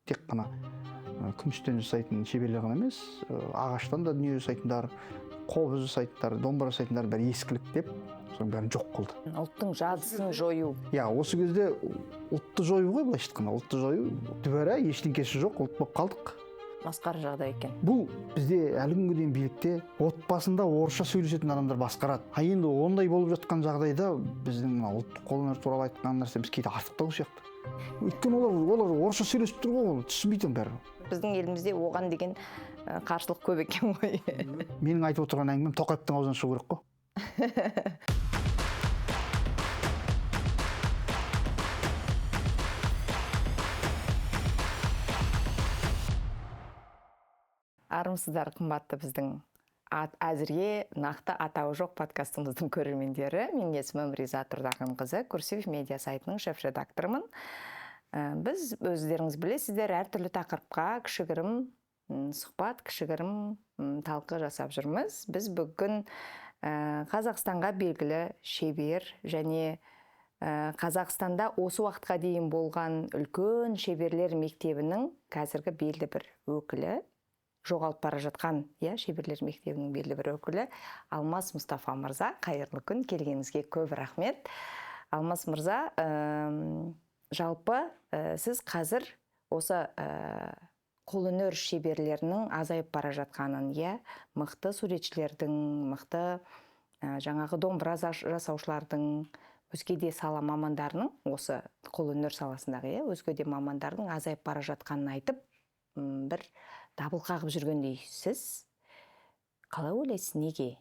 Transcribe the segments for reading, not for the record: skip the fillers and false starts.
Тек қана күмістен жасайтын шеберлер ғана емес, ағаштан да дүние жасайтындар, қобыз жасайтындар, домбыра жасайтындар бәрі ескілік деп, соның бәрін жоқ қылды. Ұлттың жадысын жою. Осы кезде ұлтты жою ғой, былайша айтқанда, ұлтты жою дүбәрә ештеңкесі жоқ, ұлт болып қалдық. Масқара жағдай екен. Бұл бізде әлі күнге дейін билікте отбасында орысша сөйлесетін адамдар басқарады. Енді ондай болып жатқан жағдайда біздің ұлттық қолөнер туралы айтқан нәрсеміз кейде артықтау сияқты. Өйткені олар орысша сөйлесіп тұр ғой, ол түсінбейтін бәрі. Біздің елімізде оған деген қарсылық көп екен ғой. Менің айтып отырған әңгімем Тоқаевтың аузынан шығу керек қой. Армысыздар, қымбатты біздің әзірге нақты атауы жоқ подкастымыздың көрермендері. Мен есімім Риза Тұрдағанқызы, Курсив медиа сайтының шеф-редакторымын. Біз, өздеріңіз білесіздер, әртүрлі тақырыпқа кішігірім сұхбат, кішігірім талқы жасап жүрміз. Біз бүгін Қазақстанға белгілі шебер және Қазақстанда осы уақытқа дейін болған үлкен шеберлер мектебінің қазіргі белді бір өкілі, жоғалып бара жатқан шеберлер мектебінің белді бір өкілі Алмас Мұстафа мырза. Қайырлы күн, келгеніңізге көп рахмет. Алмас мырза, жалпы сіз қазір осы қолөнер шеберлерінің азайып бара жатқанын, мықты суретшілердің, мықты жаңағы домбыра жасаушылардың, өзге де сала мамандарының, осы қолөнер саласындағы өзге де мамандардың азайып бара жатқанын айтып, бір дабыл қағып жүргендейсіз. Қалай ойлайсыз, неге?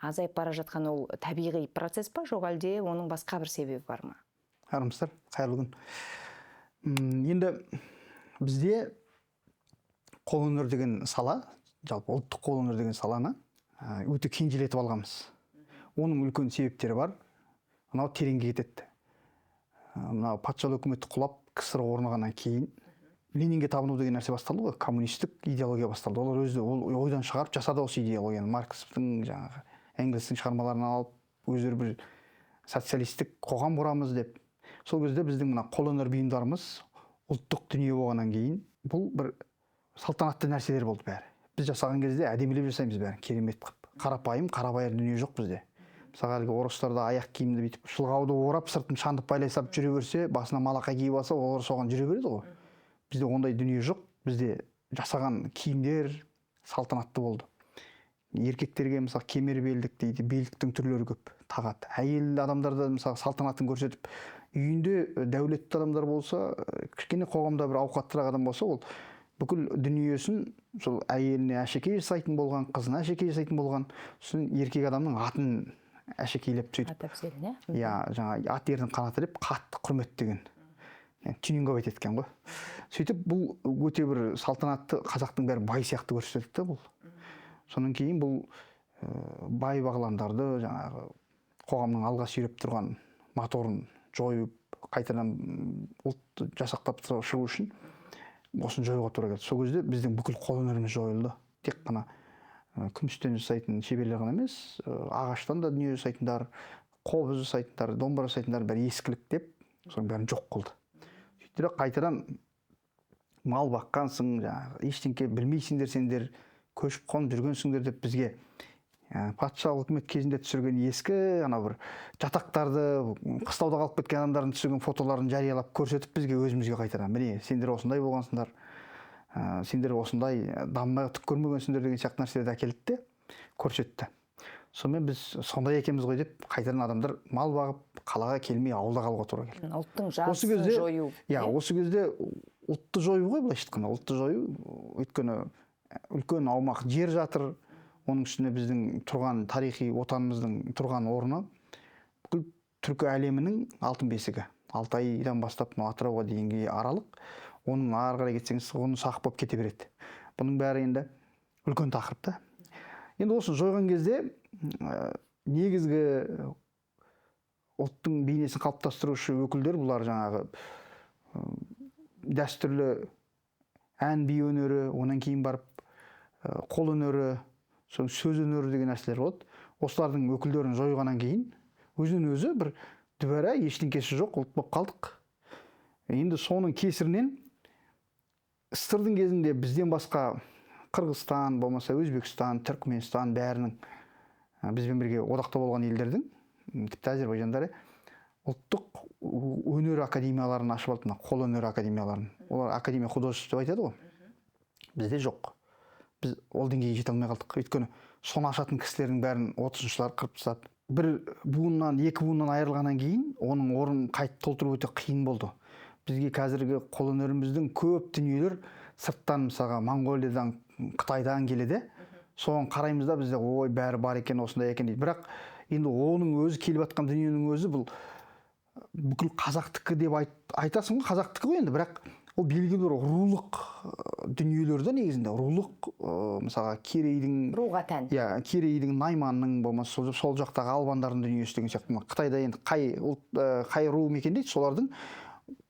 Азайып бара жатқан ол табиғи процесс па, жоқ әлде оның басқа бір себебі бар ма? Армысыздар, қайырлы күн. Енді бізде қолөнер деген сала, жалпы ұлттық қолөнер деген саланы өте кенжелетіп алғанбыз. Оның үлкен себептері бар. Мынау тереңге кетеді. Мынау патшалық үкіметі құлап, КСР орнағаннан кейін Ленинге табыну деген нәрсе басталды ғой, коммунистік идеология басталды. Олар өзі ойдан шығарып жасады осы идеологияны. Маркстің, жаңағы Энгельстің шығармаларын алып, өздері бір социалистік қоғам құрамыз деп. Сол кезде біздің мына қолөнер бұйымдарымыз ұлттық дүние болғаннан кейін бұл бір салтанатты нәрселер болды бәрі. Біз жасаған кезде әдемілеп жасаймыз бәрін, керемет қылып. Қарапайым, қарабайыр дүние жоқ бізде. Мысалы әлгі орыстарда аяқ киімді бүйтіп шылғауды орап, сыртын шандып байлай салып жүре берсе, басына малақай киіп алса, олар соған жүре береді ғой. Бізде ондай дүние жоқ. Бізде жасаған киімдер салтанатты болды. Еркектерге мысалы кемер белдік дейді, белдіктің түрлері көп тағады. Әйел адамдарда мысалы салтанатын көрсетіп, үйінде дәулетті адамдар болса, кішкене қоғамда бір ауқаттырақ адам болса, ол бүкіл дүниесін сол әйеліне әшекей жасайтын болған, қызына әшекей жасайтын болған, сосын еркек адамның атын әшекейлеп сөйтіп. Жаңа ат ердің қанаты деп қатты құрметтеген. Тюнинговать еткен ғой. Сөйтіп бұл өте бір салтанатты, қазақтың бәрі бай сияқты көрсетті бұл. Соның кейін бұл бай бағландарды жаңағы қоғамның алға сүйреп тұрған моторын жойып, қайтадан ұлт жасақтап шығу үшін осын жоюға тура келді. Сол кезде біздің бүкіл қолөнеріміз жойылды. Тек қана күмістен жасайтын шеберлер ғана емес, ағаштан да дүние жасайтындар, қобыз жасайтындар, домбыра жасайтындар бәрі ескілік деп, соның бәрін жоқ қылды. Сөйтіп қайтадан мал баққансың, ештеңке білмейсіңдер сендер, көшіп қонып жүргенсіңдер деп бізге патшалық үкімет кезінде түсірген ескі бір жатақтарды, қыстауда қалып кеткен адамдардың түсірген фотоларын жариялап көрсетіп бізге өзімізге қайтадан, міне сендер осындай болғансыңдар, сендер осындай дамымай түк көрмегенсіңдер деген сияқты нәрселерді әкелді де көрсетті. Сонымен біз сондай екенбіз ғой деп қайтадан адамдар мал бағып, қалаға келмей ауылда қалуға тура келді. Ұлттың жадысын жою. Осы кезде ұлтты жою ғой, былайша айтқанда, ұлтты жою. Өйткені үлкен аумақ жер жатыр, оның үстіне біздің тұрған тарихи отанымыздың тұрған орны бүкіл түркі әлемінің алтын бесігі. Алтайдан бастап Атырауға дейінгі аралық, оның ары қарай кетсеңіз, оны сақ болып кете береді. Бұның бәрі енді үлкен тақырып та. Енді осы жойған кезде негізгі ұлттың бейнесін қалыптастырушы өкілдер бұлар жаңағы дәстүрлі ән би өнері, онан кейін барып қол өнері, сөз өнері деген нәрселер болады. Осылардың өкілдерін жойғаннан кейін өзінен өзі бір дүбәрә ештеңкесі жоқ ұлт болып қалдық. Енді соның кесірінен СССРдың кезінде бізден басқа Қырғызстан, болмаса Өзбекстан, Түркменстан бәрінің бізбен бірге одақта болған елдердің, тіпті Әзербайжандар ұлттық өнер академияларын ашып алды, қол өнер академияларын. Олар академия художеств деп айтады ғой. Бізде жоқ. Біз ол деңгейге жете алмай қалдық. Өйткені соны ашатын кісілердің бәрін 30-шылар қырып тастады. Бір буыннан, екі буыннан айырылғаннан кейін оның орнын қайтып толтыру өте қиын болды. Бізге қазіргі қол өнеріміздің көп дүниелер сырттан, мысалға Моңғолиядан, Қытайдан келеді. Соған қараймыз да бізде ой бәрі бар екен, осындай екен дейді. Бірақ енді оның өзі келіп жатқан дүниенің өзі бұл бүкіл қазақтікі деп айтасың ғой, қазақтікі ғой енді, бірақ ол белгілі бір рулық дүниелерді негізінде рулық, мысалға Керейдің, руға тән. иә, Керейдің, Найманның, болмаса сол жақтағы албандардың дүниесі деген сияқты. Қытайда енді қай ру мекендейді, солардың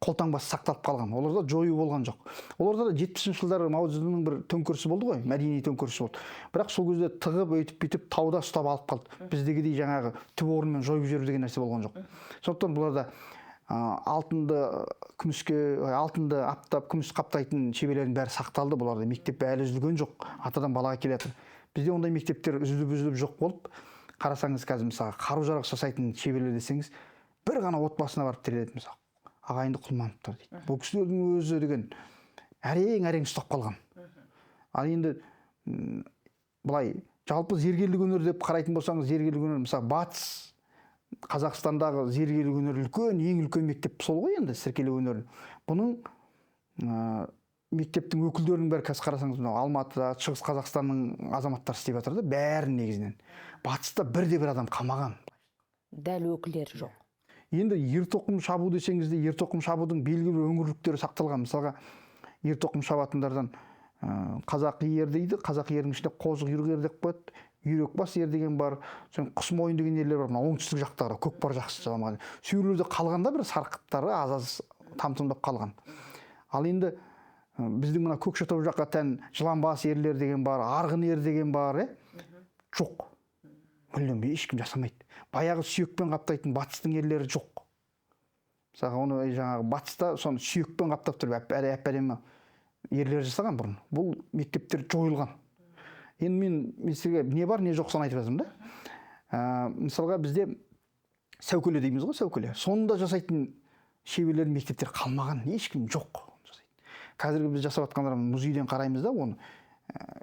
қолтаңбасы сақталып қалған. Оларда жою болған жоқ. Оларда да 70-ші жылдары Мао Цзэдунның бір төңкерісі болды ғой, мәдени төңкерісі болды. Бірақ сол кезде тығып өйтіп бүйтіп тауда ұстап алып қалды. Біздегідей жаңағы түп орнымен жойып жіберу деген нәрсе болған жоқ. Сондықтан бұларда алтынды аптап күміс қаптайтын шеберлердің бәрі сақталды. Бұларда мектеп әлі үзілген жоқ. Атадан балаға келе жатыр. Бізде ондай мектептер үзіліп жоқ болып, қарасаңыз қазір мысалы қару-жарақ жасайтын шеберлер десеңіз, бір ғана отбасына барып тіреледі мысалы. Ағайынды Құлмановтар дейді. Бұл кісілердің өзі деген әрең ұстап қалған. Ал енді былай жалпы зергерлік өнер деп қарайтын болсаңыз, зергерлік өнер мысалы батыс Қазақстандағы зергерлік өнер үлкен, ең үлкен мектеп сол ғой енді, сіркелі өнер. Бұның мектептің өкілдерінің бәрі қазір қарасаңыз, Алматыда, Шығыс Қазақстанның азаматтары істеп жатыр да, бәрін негізінен. Батыста бірде-бір адам қалмаған. Дәл өкілдері жоқ. Енді ер-тоқым шабу десеңіз де, ер-тоқым шабудың белгілі бір өңірліктері сақталған. Мысалға, ер-тоқым шабатындардан қазақы ер дейді, қазақы ердің ішінде қозы құйрық ер деп қояды, үйрекбас ер деген бар, құс мойын деген ерлер бар, оңтүстік жақтағы көкпар жақсы жаламаған. Сүйірлерде қалғанда бір сарқыттары аз тамтымдап қалған. Ал енді біздің мына Көкшетау жаққа тән жыланбас ерлер деген бар, арғын ер деген бар, жоқ. Мүлдем ешкім жасамайды. Баяғы сүйекпен қаптайтын батыстың ерлері жоқ. Мысалға оны жаңағы батыста соны сүйекпен қаптап тұрып әп-әдемі ерлер жасаған бұрын. Бұл мектептер жойылған. Енді мен сізге не бар, не жоқ соны айтып жатырмын да. Мысалға бізде сәукеле дейміз ғой, сәукеле. Соны да жасайтын шеберлердің мектептері қалмаған, ешкім жоқ. Қазіргі біз жасап жатқандар музейден қараймыз да, оны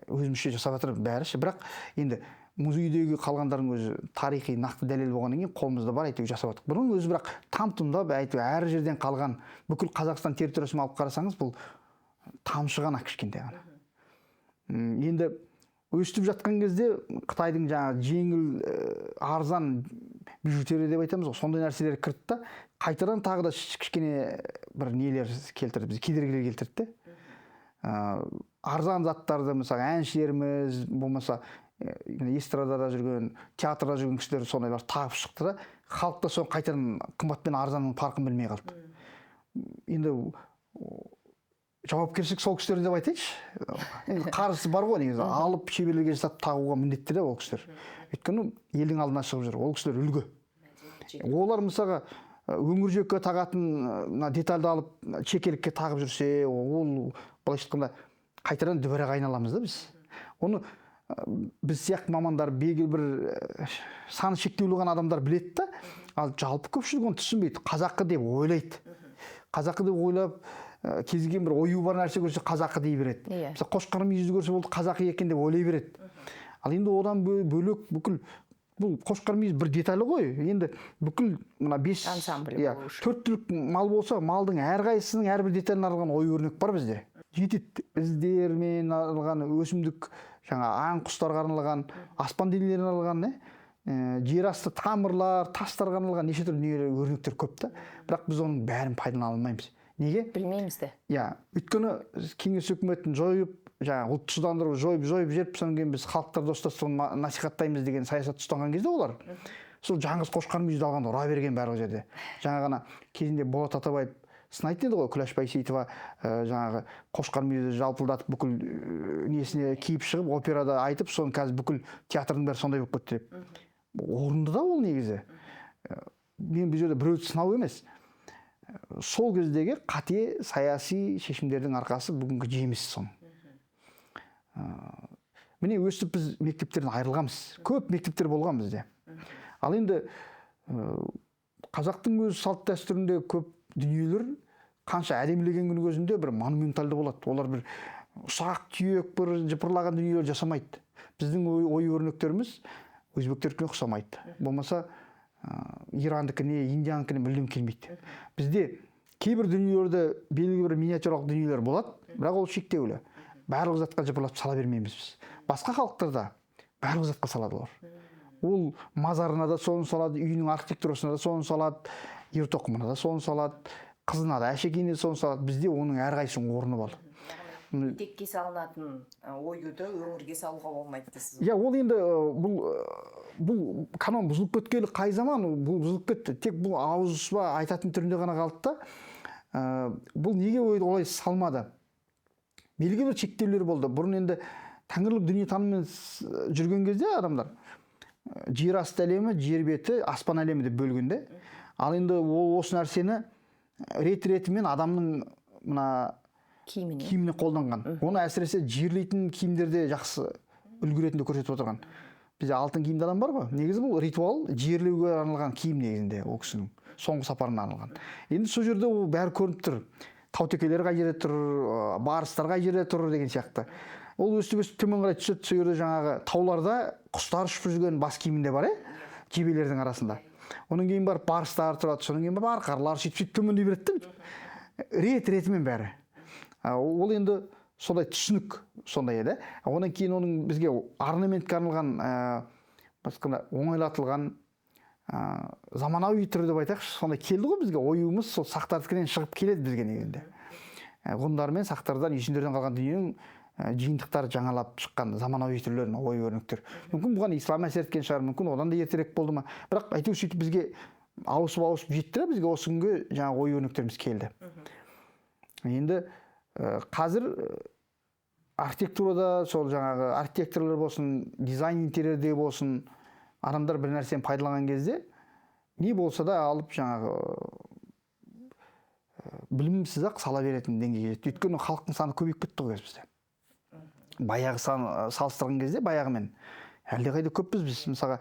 өзімізше жасап жатыр бәрі. Бірақ енді музейдегі қалғандардың өзі тарихи нақты дәлел болғаннан кейін қолымызда бар әйтеуір жасап жатырмық. Бұның өзі бірақ там-тұмдап әйтеуір әр жерден қалған бүкіл Қазақстан территориясын алып қарасаңыз, бұл тамшы ғана, кішкентай ғана. Енді өстіп жатқан кезде Қытайдың жаңағы жеңіл, арзан бижутерия деп айтамыз ғой, сондай нәрселер кірді да, қайтадан тағы да кішкене бір нелер келтірді, біз кедергілер келтірді. Арзан заттарды, мысалы әншілеріміз, болмаса эстрадада жүрген, театрда жүрген кісілер сондайлар тағып шықты да, халық та соны қайтадан қымбат пен арзанның farқын білмей қалды. Енді жауапкершілік сол кісілер деп айтайыншы. Енді қарызы бар ғой негізі, алып шеберлерге жасап тағуға міндетті де ол кісілер. Өйткені елдің алдына шығып жүр, ол кісілер үлгі. Олар мысалға өңір жекке тағатын детальді алып чекелікке тағып жүрсе, ол былайша айтқанда қайтадан дүбіреге айналамыз да біз. Оны біз сияқты мамандар, белгілі бір саны шектеулі ғана адамдар біледі да, ал жалпы көпшілік оны түсінбейді. Қазақы деп ойлайды. Қазақы деп ойлап, кез келген бір ою бар нәрсе көрсе қазақы дей береді. Мысалы қошқар мүйізді көрсе болды қазақы екен деп ойлай береді. Ал енді одан бөлек бүкіл бұл қошқар мүйіз бір деталі ғой. Енді бүкіл мына 4 түлік мал болса, малдың әрқайсысының әрбір деталін арналған ою өрнек бар бізде. Жетеді. Іздермен арналған өсімдік, жаңа аң құстарға арналған, аспан денелеріне арналған, жер асты тамырлар, тастарға арналған неше түрлі өрнектер көп та. Бірақ біз оның бәрін пайдалана алмаймыз. Неге? Білмейміз де. Иә, өйткені кеңес үкіметін жойып, жаңа ұлтсыздандыру жойып жіберіп, содан кейін біз халықтар достастығын насихаттаймыз деген саясат ұстанған кезде олар сол жаңғыз қошқар мүйізді алғанда ұра берген барлық жерде. Жаңа ғана кезінде Болат Атабаев сынайтын еді ғой, Күләш Байсейітова жаңағы қошқар мүйізді жалпылдатып бүкіл несіне киіп шығып, операда айтып, соны қазір бүкіл театрдың бәрі сондай болып кетті деп. Орынды да ол негізі. Мен бұл жерде біреуді сынау емес. сол кездегі қате саяси шешімдердің арқасы бүгінгі жемісі соның. Міне өстіп біз мектептерден айырылғанбыз. Көп мектептер болған бізде. Ал енді қазақтың өз салт дәстүрінде көп дүниелер қанша әдемілеген күннің өзінде бір монументалды болады. Олар бір ұсақ түйек бір жыпырлаған дүниелер жасамайды. Біздің ой өрнектеріміз өзбектердікіне ұқсамайды. Болмаса Ирандікіне, Индиянікіне мүлдем келмейді. Бізде кейбір дүниелерді белгілі бір миниатюралық дүниелер болады, бірақ ол шектеулі. Барлық затқа жыпырлап сала бермейміз біз. Басқа халықтарда барлық затқа салады олар. Ол мазарына да соны салады, үйінің архитектурасына да соны салады, ер-тоқымына да соны салады, қызына да әшекейіне соны салады. Бізде оның әрқайсысының орны бар. Текке салынатын оюды өңірге салуға болмайды дейсіз. Иә, ол енді бұл канон бұзылып кеткелі қай заман бұл бұзылып кетті. Тек бұл ауызба айтатын түрінде ғана қалды да. Бұл неге олай салмады? Белгілі бір шектеулер болды. Бұрын енді тәңірлік дүниетаныммен жүрген кезде адамдар жер асты әлемі, жер беті, аспан әлемі деп бөлгенде. Ал енді ол осы нәрсені рет-ретімен адамның мына киіміне қолданған. Оны әсіресе жерлейтін киімдерде жақсы үлгі ретінде көрсетіп отырған. Бізде алтын киімді адам бар ғой. Негізі бұл ритуал жерлеуге арналған киім негізінде, ол кісінің соңғы сапарына арналған. Енді сол жерде ол бәрі көрініп тұр. Таутекелер қай жерде тұр, барыстар қай жерде тұр деген сияқты. Ол өстіп төмен қарай түседі, сол жерде жаңағы тауларда құстар ұшып жүрген бас киімінде бар, жебелердің арасында. Оның кейін барып барыстар тұрады, содан кейін барып арқарлар сөйтіп төмендей береді. Рет-ретімен бәрі. Ол енді сондай түсінік сондай еді. Одан кейін оның бізге орнаментке арналған оңайлатылған заманауи түрі деп айтайықшы, сондай келді ғой бізге. Оюымыз сол сақтардікінен шығып келеді бізге негізінде. Ғұндар мен сақтардан, үйсіндерден қалған дүниенің жиынтықтары жаңалап шыққан заманауи түрлерін, ою өрнектер. Мүмкін бұған ислам әсер еткен шығар, мүмкін одан да ертерек болды ма. Бірақ әйтеуір сөйтіп бізге ауысып жетті, бізге осы күнге жаңағы ою өрнектеріміз келді. Енді қазір архитектурада сол жаңағы архитекторлар болсын, дизайн интерьерде болсын, адамдар бір нәрсені пайдаланған кезде не болса да алып жаңағы білімсіз ақ сала беретін деңгейге жетті. Өйткені халықтың саны көбейіп кетті ғой бізде. Баяғы салыстырған кезде баяғымен әлдеқайда көппіз біз. Мысалға,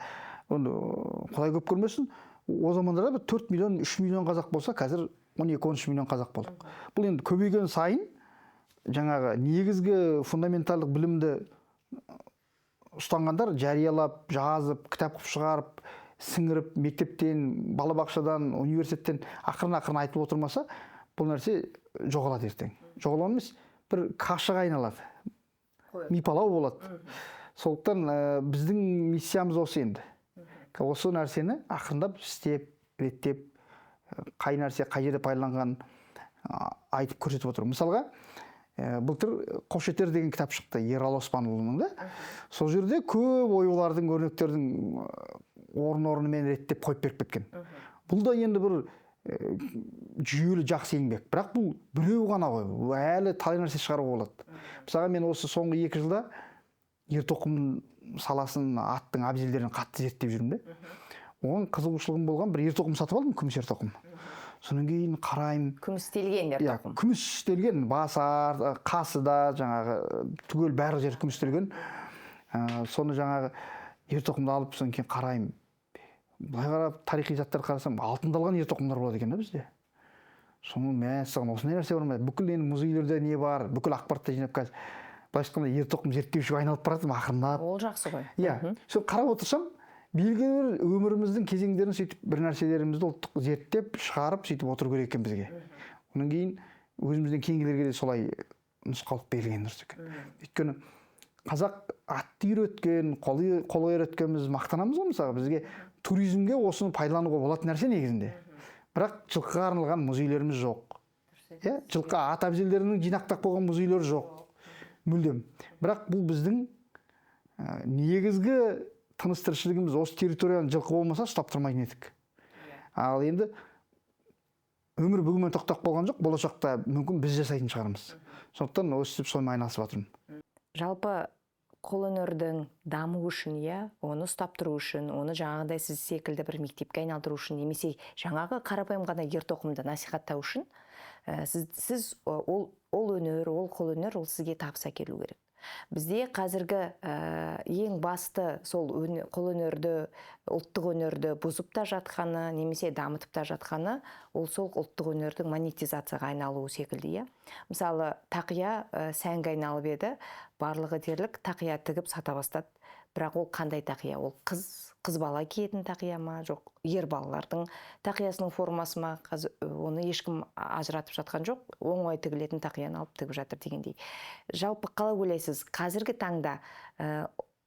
Құдай көп көрмесін, о замандарда 4 миллион, 3 миллион қазақ болса, қазір 12-13 миллион қазақ болдық. Бұл енді көбейген сайын жаңағы негізгі фундаменталдық білімді ұстанғандар жариялап, жазып, кітап қылып шығарып, сіңіріп, мектептен, балабақшадан, университеттен ақырын айтып отырмаса, бұл нәрсе жоғалады ертең. Жоғалған емес, бір кашаға айналады. Мипалау болады. Сондықтан біздің миссиямыз осы енді. Осы нәрсені ақырындап істеп, реттеп, қай нәрсе қай жерде пайдаланған айтып көрсетіп отыр. Мысалға, былтыр Қошетер деген кітап шықты, Ералы Оспанұлының да. Сол жерде көп оюлардың, өрнектердің орын-орнымен реттеп қойып беріп кеткен. Бұл да енді бір жүйелі жақсы еңбек. Бірақ бұл біреу ғана ғой. Әлі талай нәрсе шығаруға болады. Мысалға, мен осы соңғы 2 жылда ер-тоқым саласын, аттың абзелдерін қатты зерттеп жүрмін де. Оған қызығушылығым болған бір ер-тоқым сатып алдым, күміс ер-тоқым. Содан кейін қараймын. Күмістелген ер-тоқым. Күмістелген, басар, қасы да жаңағы түгел бәрі жер күмістелген. Соны жаңағы ер-тоқымды алып, содан кейін қараймын. Былай қарап, тарихи заттар қарасам, алтындалған ер-тоқымдар болады екен да бізде. Соның мәссаған осындай нәрсе бар ма? Бүкіл енді музейлерде не бар, бүкіл ақпаратты жинап қазір. Былайша айтқанда ер-тоқым зерттеушіге айналып баратырмын ақырындап. Ол жақсы ғой. Иә. Сол қарап отырсам, белгілі бір өміріміздің кезеңдерін сөйтіп бір нәрселерімізді ұлттық зерттеп, шығарып, сөйтіп отыру керек екен бізге. Онан кейін өзімізден кейінгілерге де солай нұсқалық берілген дұрыс екен. Өйткені қазақ атты үйреткен, қолы үйреткеніміз мақтанамыз ғой, мысалы бізге туризмге осыны пайдалануға болатын нәрсе негізінде. Бірақ жылқыға арналған музейлеріміз жоқ. Жылқы ат абзелдерінің жинақтап қойған музейлер жоқ. Мүлдем. Бірақ бұл біздің негізгі тыныс тіршілігіміз. Осы территорияны жылқы болмаса ұстап тұрмайтын едік. Ал енді өмір бүгінмен тоқтап қалған жоқ, болашақта мүмкін біз жасайтын шығармыз. Сондықтан осы сонымен айналысып жатырмын. Жалпы қолөнердің даму үшін, оны ұстап тұру үшін, оны жаңағыдай сіз секілді бір мектепке айналдыру үшін, немесе жаңағы қарапайым ғана ер тоқымды насихаттау үшін сіз ол өнер, ол қолөнер, ол сізге табыс әкелу керек. Бізде қазіргі ең басты сол қолөнерді, ұлттық өнерді бұзып та жатқаны, немесе дамытып та жатқаны, ол сол ұлттық өнердің монетизацияға айналуы секілді. Мысалы, тақия сәнге айналып еді, барлығы дерлік тақия тігіп сата бастады. Бірақ ол қандай тақия? Ол қыз бала киетін тақия ма, жоқ ер балалардың тақиясының формасы ма? Оны ешкім ажыратып жатқан жоқ. Оңай тігілетін тақияны алып тігіп жатыр дегендей. Жалпы қалай ойлайсыз, қазіргі таңда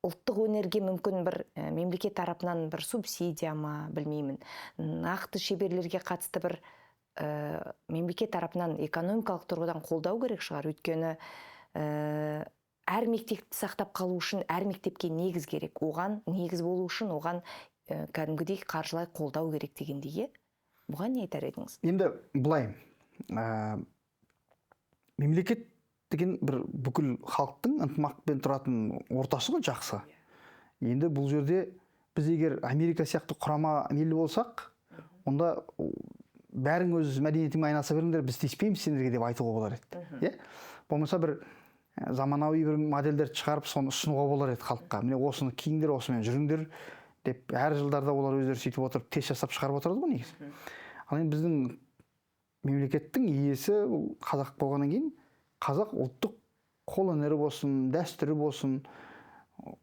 ұлттық өнерге мүмкін бір мемлекет тарапынан бір субсидия ма, білмеймін, нақты шеберлерге қатысты бір мемлекет тарапынан экономикалық тұрғыдан қолдау керек шығар. Өйткені әр мектепті сақтап қалу үшін әр мектепке негіз керек. Оған негіз болу үшін оған кәдімгідей қаржылай қолдау керек дегендей. Бұған не айтар едіңіз? Енді былай, мемлекет деген бір бүкіл халықтың ынтымақпен тұратын ортасы ғой, жақсы. Енді бұл жерде біз егер Америка сияқты құрама ел болсақ, онда бәрің өз мәдениетіңмен айналыса беріңдер, біз тиіспейміз сендерге деп айтуға болар еді. Болмаса бір заманауи бір модельдер шығарып, соны ұсынуға болар еді халыққа. Міне осыны киіңдер, осымен жүріңдер деп, әр жылдарда олар өздері сөйтіп отырып тест жасап шығарып отырады ғой негізі. Ал енді біздің мемлекеттің иесі қазақ болғаннан кейін, қазақ ұлттық қолөнері болсын, дәстүрі болсын,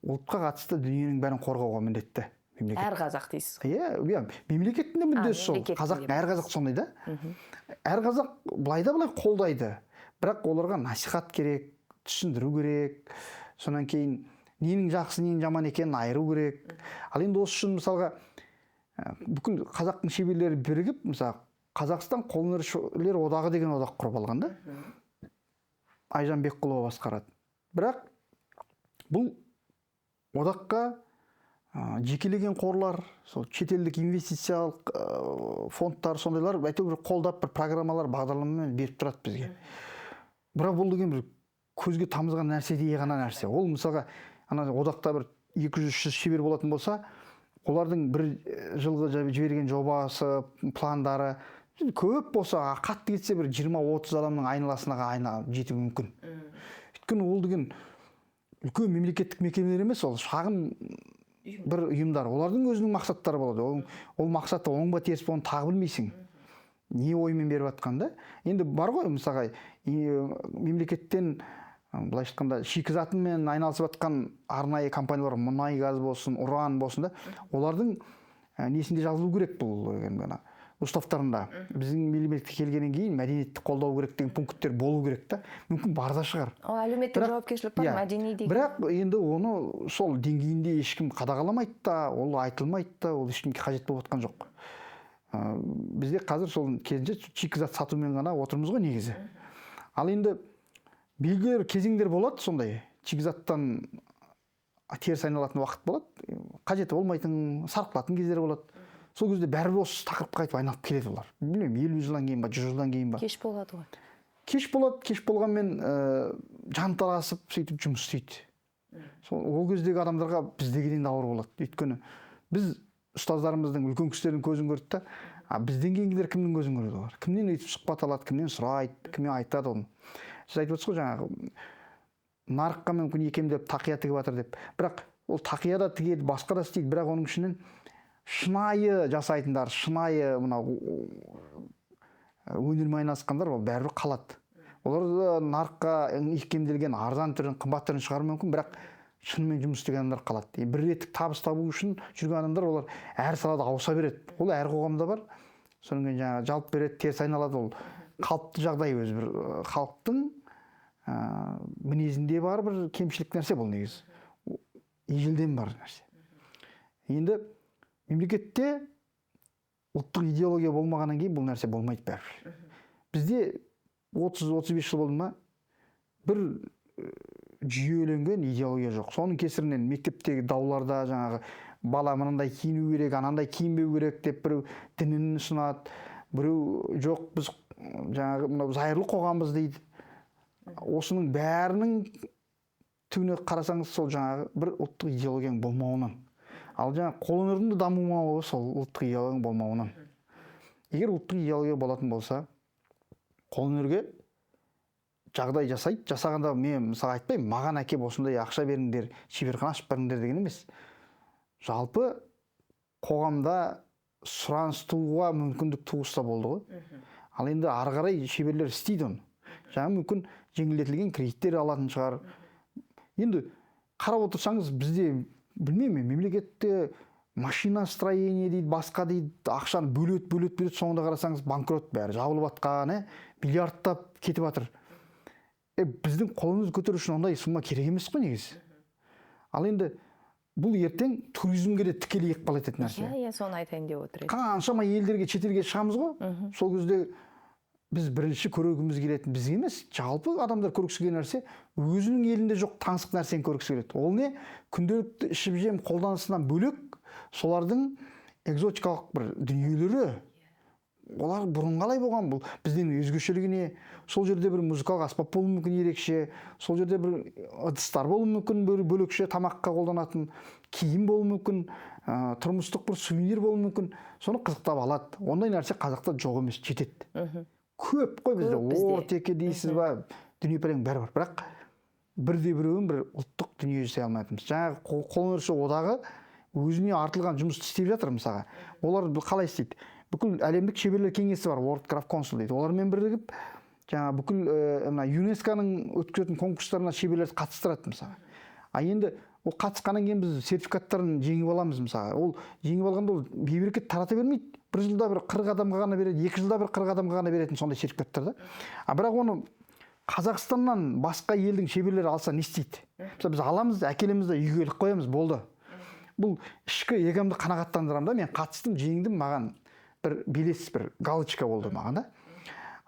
ұлтқа қатысты дүниенің бәрін қорғауға міндетті. Әр қазақ дейсіз. Иә, мемлекеттің де мүддесі сол. Қазақ, әр қазақ сондай да. Әр қазақ былай да былай қолдайды. Бірақ оларға насихат керек, түсіндіру керек. Сонан кейін ненің жақсы, ненің жаман екенін айыру керек. Ал енді осы үшін мысалға бүкіл қазақтың шеберлері бірігіп, мысалы Қазақстан қолөнершілер одағы деген одақ құрып алған да. Айжан Бекқұлова басқарады. Бірақ бұл одаққа жекелеген қорлар, сол шетелдік инвестициялық фондтар, сондайлар әйтеуір қолдап бір программалар, бағдарламамен беріп тұрады бізге. Бірақ бұл деген бір көзге тамызған нәрсе дей ғана нәрсе. Ол мысалға одақта бір 200-300 шебер болатын болса, олардың бір жылғы жіберген жобасы, пландары көп болса, қатты кетсе бір 20-30 адамның айналасына жетуі мүмкін. Өйткені ол деген үлкен мемлекеттік мекемелер емес, ол шағын бір ұйымдар. Олардың өзінің мақсаттары болады. Ол мақсатты оң ба теріс ба оны тағы білмейсің. Не оймен беріп жатқанда. Енді бар ғой, мысалға, мемлекеттен былайша айтқанда шикізатымен айналысып жатқан арнайы компаниялар, мұнай газ болсын, уран болсын да, олардың несінде жазылу керек бұл уставтарында. Біздің мемлекетке келгеннен кейін мәдениетті қолдау керек деген пункттер болу керек та. Мүмкін бар да шығар. Ол әлеуметтік жауапкершілік бар, мәдени деген. Бірақ енді оны сол деңгейінде ешкім қадағаламайды да, ол айтылмайды да, ол ешкімге қажет болып отқан жоқ. Бізде қазір сол кезінде шикізат сатумен ғана отырмыз ғой негізі. Ал енді белгілі кезеңдер болады сондай. Шикізаттан теріс айналатын уақыт болады. Қажеті болмайтын, сарқылатын кездер болады. Сол кезде бәрібір осы тақырыпқа қайтып айналып келеді олар. Білмеймін, 50 жылдан кейін ба, 100 жылдан кейін ба. Кеш болады ғой. Кеш болады, кеш болғанмен жанталасып сөйтіп жұмыс істейді. Ол кездегі адамдарға біздегіден ауыр болады. Өйткені біз ұстаздарымыздың, үлкен кісілердің көзін көрді да, бізден кейінгілер кімнің көзін көреді олар? Кімнен өйтіп сұхбат алады, кімнен сұрайды, кімнен айтады оны. Сіз айтып отырсыз ғой жаңағы, нарыққа мүмкін икемдеп тақия тігіп жатыр деп. Бірақ ол тақия да тігеді, басқа да істейді, бірақ оның ішінен шынайы жасайтындар, шынайы мынау өнермен айналысқандар ол бәрібір қалады. Олар нарыққа икемделген арзан түрін, қымбат түрін шығару мүмкін, бірақ шынымен жұмыс істеген адамдар қалады. Бір реттік табыс табу үшін жүрген адамдар олар әр салада ауыса береді. Ол әр қоғамда бар. Содан кейін жаңағы жалпы береді, теріс айналады. Ол қалыпты жағдай өзі бір халықтың мінезінде бар бір кемшілік нәрсе бұл негізі. Ежелден бар нәрсе. Енді мемлекетте ұлттық идеология болмағаннан кейін бұл нәрсе болмайды бәрібір. Бізде 30-35 жыл болды ма бір жүйеленген идеология жоқ. Соның кесірінен мектептегі дауларда жаңағы бала мынандай киіну керек, анандай киінбеу керек деп біреу дінін ұсынады, біреу жоқ біз жаңағы мынау зайырлы қоғамбыз дейді. Осының бәрінің түбіне қарасаңыз сол жаңағы бір ұлттық идеологияның болмауынан. Ал жаңағы қолөнердің де дамымауы сол ұлттық идеологияның болмауынан. Егер ұлттық идеология болатын болса, қолөнерге жағдай жасайды. Жасағанда мен мысалы айтпаймын, маған әкеп осындай ақша беріңдер, шеберхана ашып беріңдер деген емес. Жалпы қоғамда сұраныс тууға мүмкіндік туғызса болды ғой. Ал енді ары қарай шеберлер істейді оны. Жаңа мүмкін жеңілдетілген кредиттер алатын шығар. Енді қарап отырсаңыз, бізде білмеймін, мемлекетте машина строение дейді, басқа дейді, ақшаны бөлет, соңында қарасаңыз банкрот, бәрі жабылып жатқан, миллиардтап кетіп жатыр. Біздің қолымызды көтеру үшін ондай сумма керек емес қой негізі. Ал енді бұл ертең туризмге де тікелей ықпал ететін нәрсе. Иә, соны айтайын деп отыр едім. Қаншама елдерге, шетелге шығамыз ғой. Сол кезде біз бірінші көргіміз келетін бізге емес, жалпы адамдар көргісі келген нәрсе өзінің елінде жоқ таңсық нәрсені көргісі келеді. Ол не? Күнделікті ішіп жем қолданысынан бөлек солардың экзотикалық бір дүниелері. Олар бұрын қалай болған, бұл бізден өзгешелігі не? Сол жерде бір музыкалық аспап болуы мүмкін ерекше, сол жерде бір ыдыстар болуы мүмкін, бір бөлекше тамаққа қолданатын киім болуы мүмкін, тұрмыстық бір сувенир болуы мүмкін. Соны қызықтап алады. Ондай нәрсе қазақта жоқ емес, жетеді. Көп қой бізде. Ортеке дейсіз ба, дүние пәлен бәрі бар. Бірақ бірде-біреуін бір ұлттық дүние жасай алмайтынбыз. Жаңағы қолөнерші одағы өзіне артылған жұмысты істеп жатыр мысалға. Олар қалай істейді? Бүкіл әлемдік шеберлер кеңесі бар, World Craft Council дейді. Олармен бірігіп, жаңа бүкіл ЮНЕСКО-ның өткізетін конкурстарына шеберлерді қатыстырады мысалға. А енді ол қатысқаннан кейін біз сертификаттарын жеңіп аламыз мысалға. Ол жеңіп алғанда ол бейберекет тарата бермейді. Бір жылда бір 40 адамға ғана береді, 2 жылда бір 40 адамға ғана беретін сондай сертификаттар да. А бірақ оны Қазақстаннан басқа елдің шеберлері алса не істейді? Мысалы біз аламыз, әкелеміз де үйге іліп қоямыз, болды. Бұл ішкі егемді қанағаттандырамын да, мен қатыстым, жеңдім, маған бір белес, бір галочка болды маған да.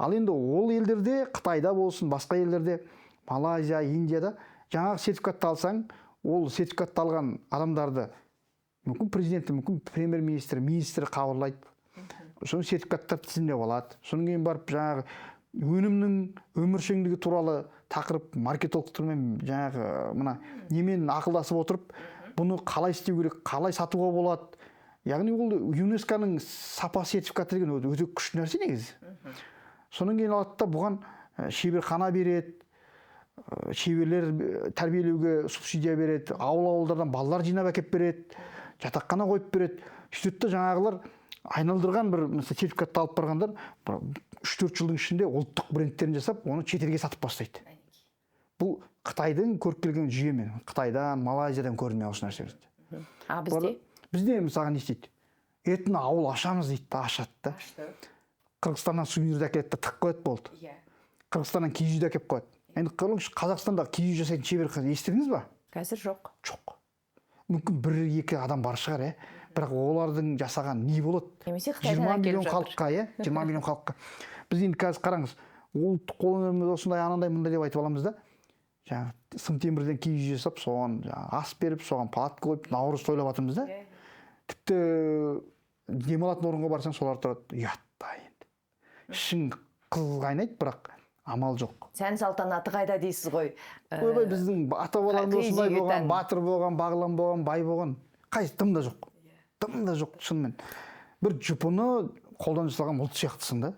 Ал енді ол елдерде, Қытайда болсын, басқа елдерде, Малайзия, Индияда жаңағы сертификатты алсаң, ол сертификатты алған адамдарды мүмкін президенті, мүмкін премьер-министр, министрі қабылдайды. Соның сертификаттар тізімдеп алады. Содан кейін барып жаңағы өнімнің өміршеңдігі туралы тақырып маркетологтармен жаңағы мына немен ақылдасып отырып, бұны қалай істеу керек, қалай сатуға болады. Яғни ол ЮНЕСКО-ның сапа сертификаты деген өте күшті нәрсе негізі. Содан кейін алады да бұған шеберхана береді, шеберлер тәрбиелеуге субсидия береді, ауыл-ауылдардан балалар жинап әкеп береді, жатақхана қойып береді. Сөйтті жаңағылар айналдырған бір сертификатты алып барғандар 3-4 жылдың ішінде ұлттық брендтерін жасап, оны шетелге сатып бастайды. Бұл Қытайдың көріп келген жүйемен, Қытайдан, Малайзиядан көрінмей осы нәрселерді. А бізде? Бізде мысалға не істейді? Етін ауыл ашамыз дейді, ашады да. Қырғызстаннан сувенирді әкеледі, тық қояды болды. Қырғызстаннан киіз үйді әкеп қояды. Енді қараңызшы, Қазақстандағы киіз үй жасайтын шебер естідіңіз ба? Қазір жоқ. Жоқ. Мүмкін 1-2 адам бар шығар, бірақ олардың жасаған не болады? Немесе Қытайдан әкеліп жатыр. 20 миллион халыққа, 20 миллион халыққа. Біз енді қазір қараңыз, ұлттық қолөнеріміз осындай, анандай, мындай деп айтып аламыз да. Жаңағы сым темірден киіз үй жасап, соған ас беріп, соған палатка қойып, наурыз тойлап жатырмыз да. Тіпті демалатын орынға барсаң, солар тұрады, ұятта енді. Ішің қыз қайнайды, бірақ амал жоқ. Сән салтанаты қайда дейсіз ғой. Ойбай, біздің ата-бабаларымыз осындай болған, батыр болған, бағлан болған, бай болған, қайсы тым да жоқ. Тым да жоқ, шынымен. Бір жұпыны қолдан жасалған ұлт сияқтысың да.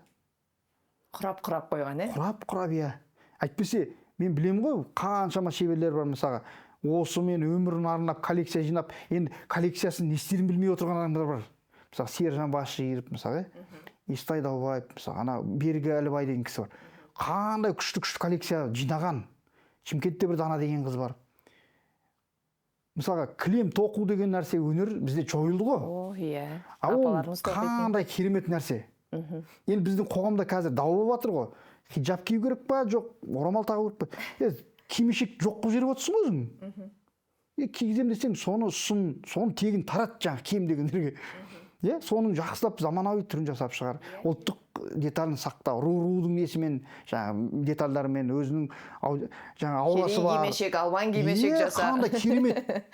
Құрап қойған, Құрап, иә. Әйтпесе, мен білемін ғой, қаншама шеберлер бар мысалға. Осы мен өмірін арнап, коллекция жинап, енді коллекциясын не істерін білмей отырған адамдар бар. Мысалы, Сержан Баширов, мысалы, Естай Даубаев, мысалы, ана Бергі Әлібай деген кісі бар. Қандай күшті коллекция жинаған. Шымкентте бір Дана деген қыз бар. Мысалға, кілем тоқу деген нәрсе өнер бізде жойылды ғой. О, иә. Апаларымыз тоқитын. Қандай керемет нәрсе. Енді біздің қоғамда қазір дау болып жатыр ғой. Хиджаб кию керек па, жоқ, орамал тағу керек па? Кимешек жоқ қылып жіберіп отырсың ғой өзің. Кигізем десең, соны тегін тарат жаңағы киім дегендерге. Соның жақсылап заманауи түрін жасап шығар. Ұлттық деталін сақтау, рудың несімен, жаңағы детальдарымен өзінің жаңағы аурасы бар. Керей кимешек, албан кимешек жасар. Қандай керемет.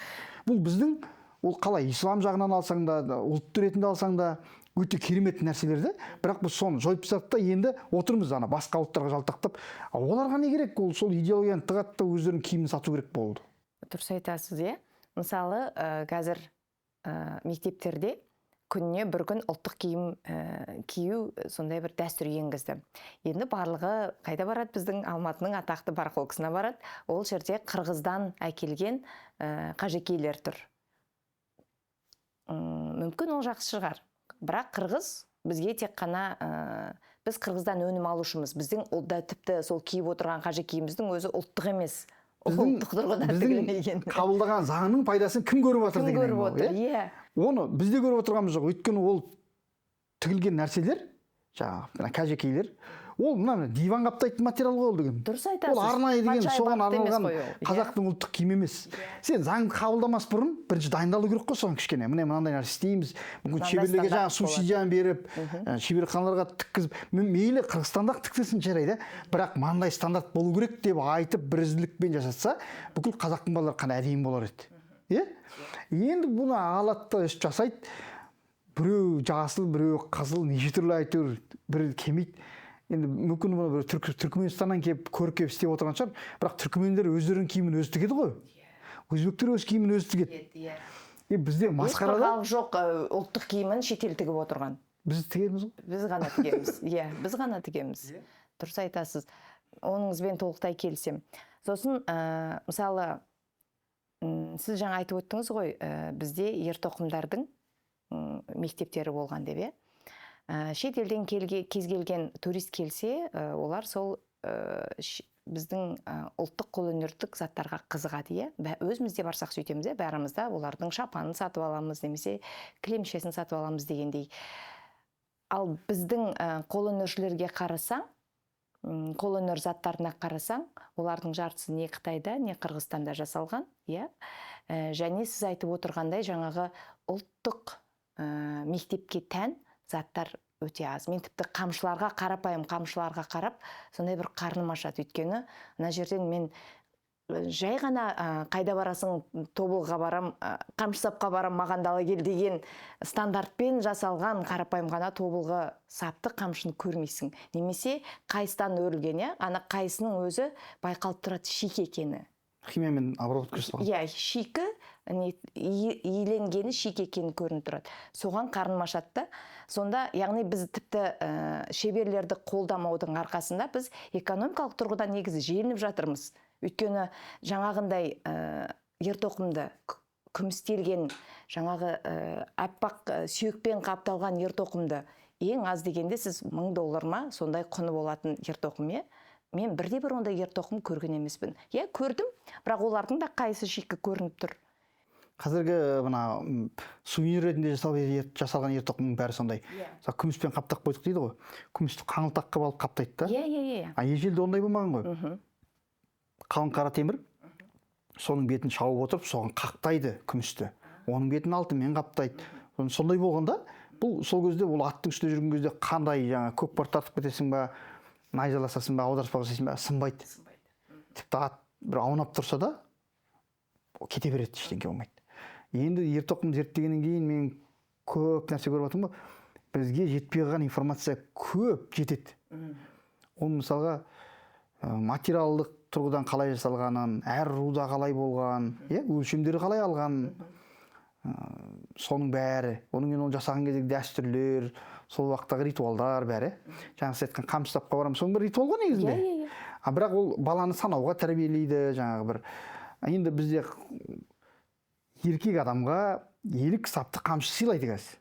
Бұл біздің, ол қалай ислам жағынан алсаң да, ұлт ретінде алсаң да, өте керемет нәрселер де, бірақ біз соны жойып тастадық та енді отырмыз ана басқа ұлттарға жалтақтап. Оларға не керек? Ол сол идеологияны тығады да өздерінің киімін сату керек болды. Дұрыс айтасыз, иә. Мысалы, қазір мектептерде күніне бір күн ұлттық киім кию сондай бір дәстүр енгізді. Енді барлығы қайда барады? Біздің Алматының атақты барахолкасына барады. Ол жерде қырғыздан әкелген қажекейлер тұр. Мүмкін ол жақсы шығар. Бірақ қырғыз бізге тек қана біз қырғыздан өнім алушымыз. Біздің олда тіпті сол киіп отырған қажекейіміздің өзі ұлттық емес. Біздің қабылдаған заңның пайдасын кім көріп отыр деген көріп отыр, иә. Оны біз де көріп отырғанымыз жоқ. Өйткені ол тігілген нәрселер, жаңағы кәжекейлер, ол мына диван қаптайтын материал ғой ол деген. Дұрыс айтасыз. Ол арнайы деген соған арналған қазақтың ұлттық киімі емес. Сен заңды қабылдамас бұрын бірінші дайындалу керек қой соған кішкене. Міне мынандай нәрсе істейміз. Мүмкін шеберлерге жаңағы субсидияны беріп, шеберханаларға тіккізіп, мейлі Қырғызстанда тіксесін жарайды, бірақ мынандай стандарт болу керек деп айтып бірізділікпен жасатса, бүкіл қазақтың балалары қана әдемі болар еді. Иә? Енді бұны алады жасайды. Біреу жасыл, біреу қызыл, неше түрлі әйтеуір бір келмейді. Енді мүмкін бұны бір Түркіменстаннан келіп көріп келіп істеп отырған шығар, бірақ түркімендер өздерінің киімін өзі тігеді ғой. Өзбектер өз киімін өзі тігеді. Бізде масқарада жоқ ұлттық киімін шетел тігіп отырған. Біз тігеміз ғой. Біз ғана тігеміз. Иә, біз ғана тігеміз. Дұрыс айтасыз. Оныңызбен толықтай келісем. Сосын, мысалы, сіз жаңа айтып өттіңіз ғой, бізде ертоқымдардың мектептері болған деп, иә. Шет елден кез келген турист келсе, олар сол біздің ұлттық қолөнердік заттарға қызығады, иә. Өзімізде барсақ сөйтеміз, бәрімізде олардың шапанын сатып аламыз, немесе кілемшесін сатып аламыз дегендей. Ал біздің қолөнершілерге қарасаң, қолөнер заттарына қарасаң, олардың жартысы не Қытайда, не Қырғызстанда жасалған, иә. Және сіз айтып отырғандай жаңағы ұлттық мектепке тән заттар өте аз. Мен тіпті қамшыларға, қарапайым қамшыларға қарап, сондай бір қарным ашады. Өйткені мына жерден мен жай ғана қайда барасың, тобылға барам, қамшысапқа барам, маған да ала кел деген стандартпен жасалған қарапайым ғана тобылғы сапты қамшыны көрмейсің. Немесе қайыстан өрілген, иә, ана қайсының өзі байқалып тұрады шик екені. Химиямен обработка жасалған. Иә, шикі иленгені шик екені көрініп тұрады. Соған қарным ашады. Сонда, яғни біз тіпті шеберлерді қолдамаудың арқасында біз экономикалық тұрғыдан негізі желініп жатырмыз. Өйткені жаңағындай ертоқымды күмістелген, жаңағы аппақ сүйекпен қапталған ертоқымды ең аз дегенде сіз $1000 ма сондай құны болатын ертоқым, е? Мен бірде-бір ондай ертоқым көрген емеспін. Е, көрдім, бірақ олардың да қайсы шикі көрініп тұр. Қазіргі мына сувенир ретінде жасалған ертоқымның бәрі сондай. Күміспен қаптақ қойдық дейді ғой. Күмісті қаңылтақ қылып алып қаптайды да. Иә. Ежелде ондай болмаған ғой. Қалың қара темір, соның бетін шауып отырып, соған қақтайды күмісті. Оның бетін алтынмен қаптайды. Сондай болғанда, бұл сол кезде ол аттың үстінде жүрген кезде қандай жаңа көкпар тартып кетесің ба, найзаласасың ба, аударыспақ жасайсың ба, сынбайды. Тіпті ат бір аунап тұрса да кете береді, ештеңе болмайды. Енді ертоқым зерттегеннен кейін мен көп нәрсе көріп отырмын ғой. Бізге жетпей қалған информация көп жетеді. Ол мысалға материалдық тұрғыдан қалай жасалғанын, әр руда қалай болған, өлшемдері қалай алған, соның бәрі, оның мен оны жасаған кездегі дәстүрлер, сол уақыттағы ритуалдар бәрі. Жаңа сіз айтқан қамшысапқа барам, соның бір ритуал ғой негізінде. Бірақ ол баланы санауға тәрбиелейді, жаңағы бір. Енді бізде еркек адамға елік сапты қамшы сыйлайды қазір.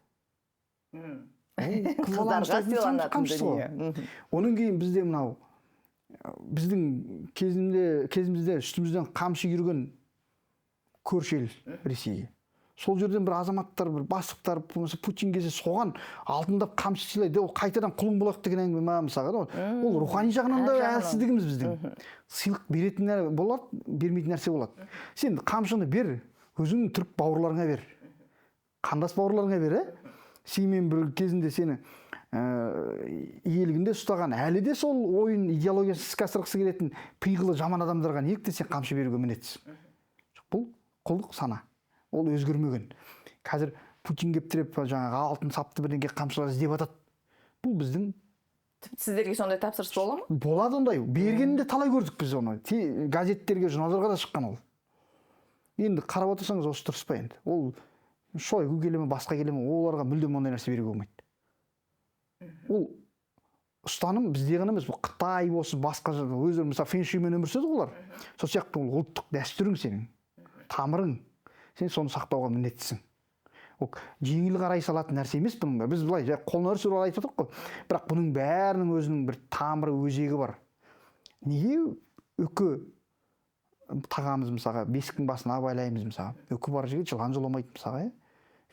Қыздарға сыйланатын дүние. Оның кейін бізде мынау біздің кезімізде үстімізден қамшы жүрген көрші ел Ресейге. Сол жерден бір азаматтар, бір бастықтар, Путин келсе соған алтындап қамшы сыйлайды. Ол қайтадан құлың болады деген әңгіме ма мысалға? Ол рухани жағынан да әлсіздігіміз біздің. Сыйлық беретін болады, бермейтін нәрсе болады. Сен қамшыны бер, өзіңнің түрік бауырларыңа бер. Қандас бауырларыңа бер, сенімен бір кезінде сені иелігінде ұстаған, әлі де сол ойын идеологиясы іске асырғысы келетін пиғылы жаман адамдарға неліктен сен қамшы беруге міндеттісің? Бұл құлдық сана. Ол өзгермеген. Қазір Путин келіп тіреп жаңағы алтын сапты бірдеңе қамшылар іздеп жатады. Бұл біздің Сіздерге сондай тапсырыс бола ма? болады ондай. Бергенде талай көрдік біз оны. Газеттерге, журналдарға да шыққан ол. Енді қарап отырсаңыз осы дұрыс па енді? Ол Шойгу келе ме, басқа келе ме, оларға мүлдем ондай нәрсе беруге болмайды. Ол ұстаным бізде ғана емес, Қытай болсын, басқа өздері мысалы фэншуймен өмір сүреді олар. Сол сияқты ол ұлттық дәстүрің сенің, тамырың. Сен соны сақтауға міндеттісің. Ол жеңіл қарай салатын нәрсе емес бұның. Біз былай қолына өрсір айтып отырмық қой. Бірақ бұның бәрінің өзінің бір тамыры, өзегі бар. Неге үкі тағамыз мысалға бесіктің басына байлаймыз мысалға. Үкі бар жерге жылан жоламайды мысалға.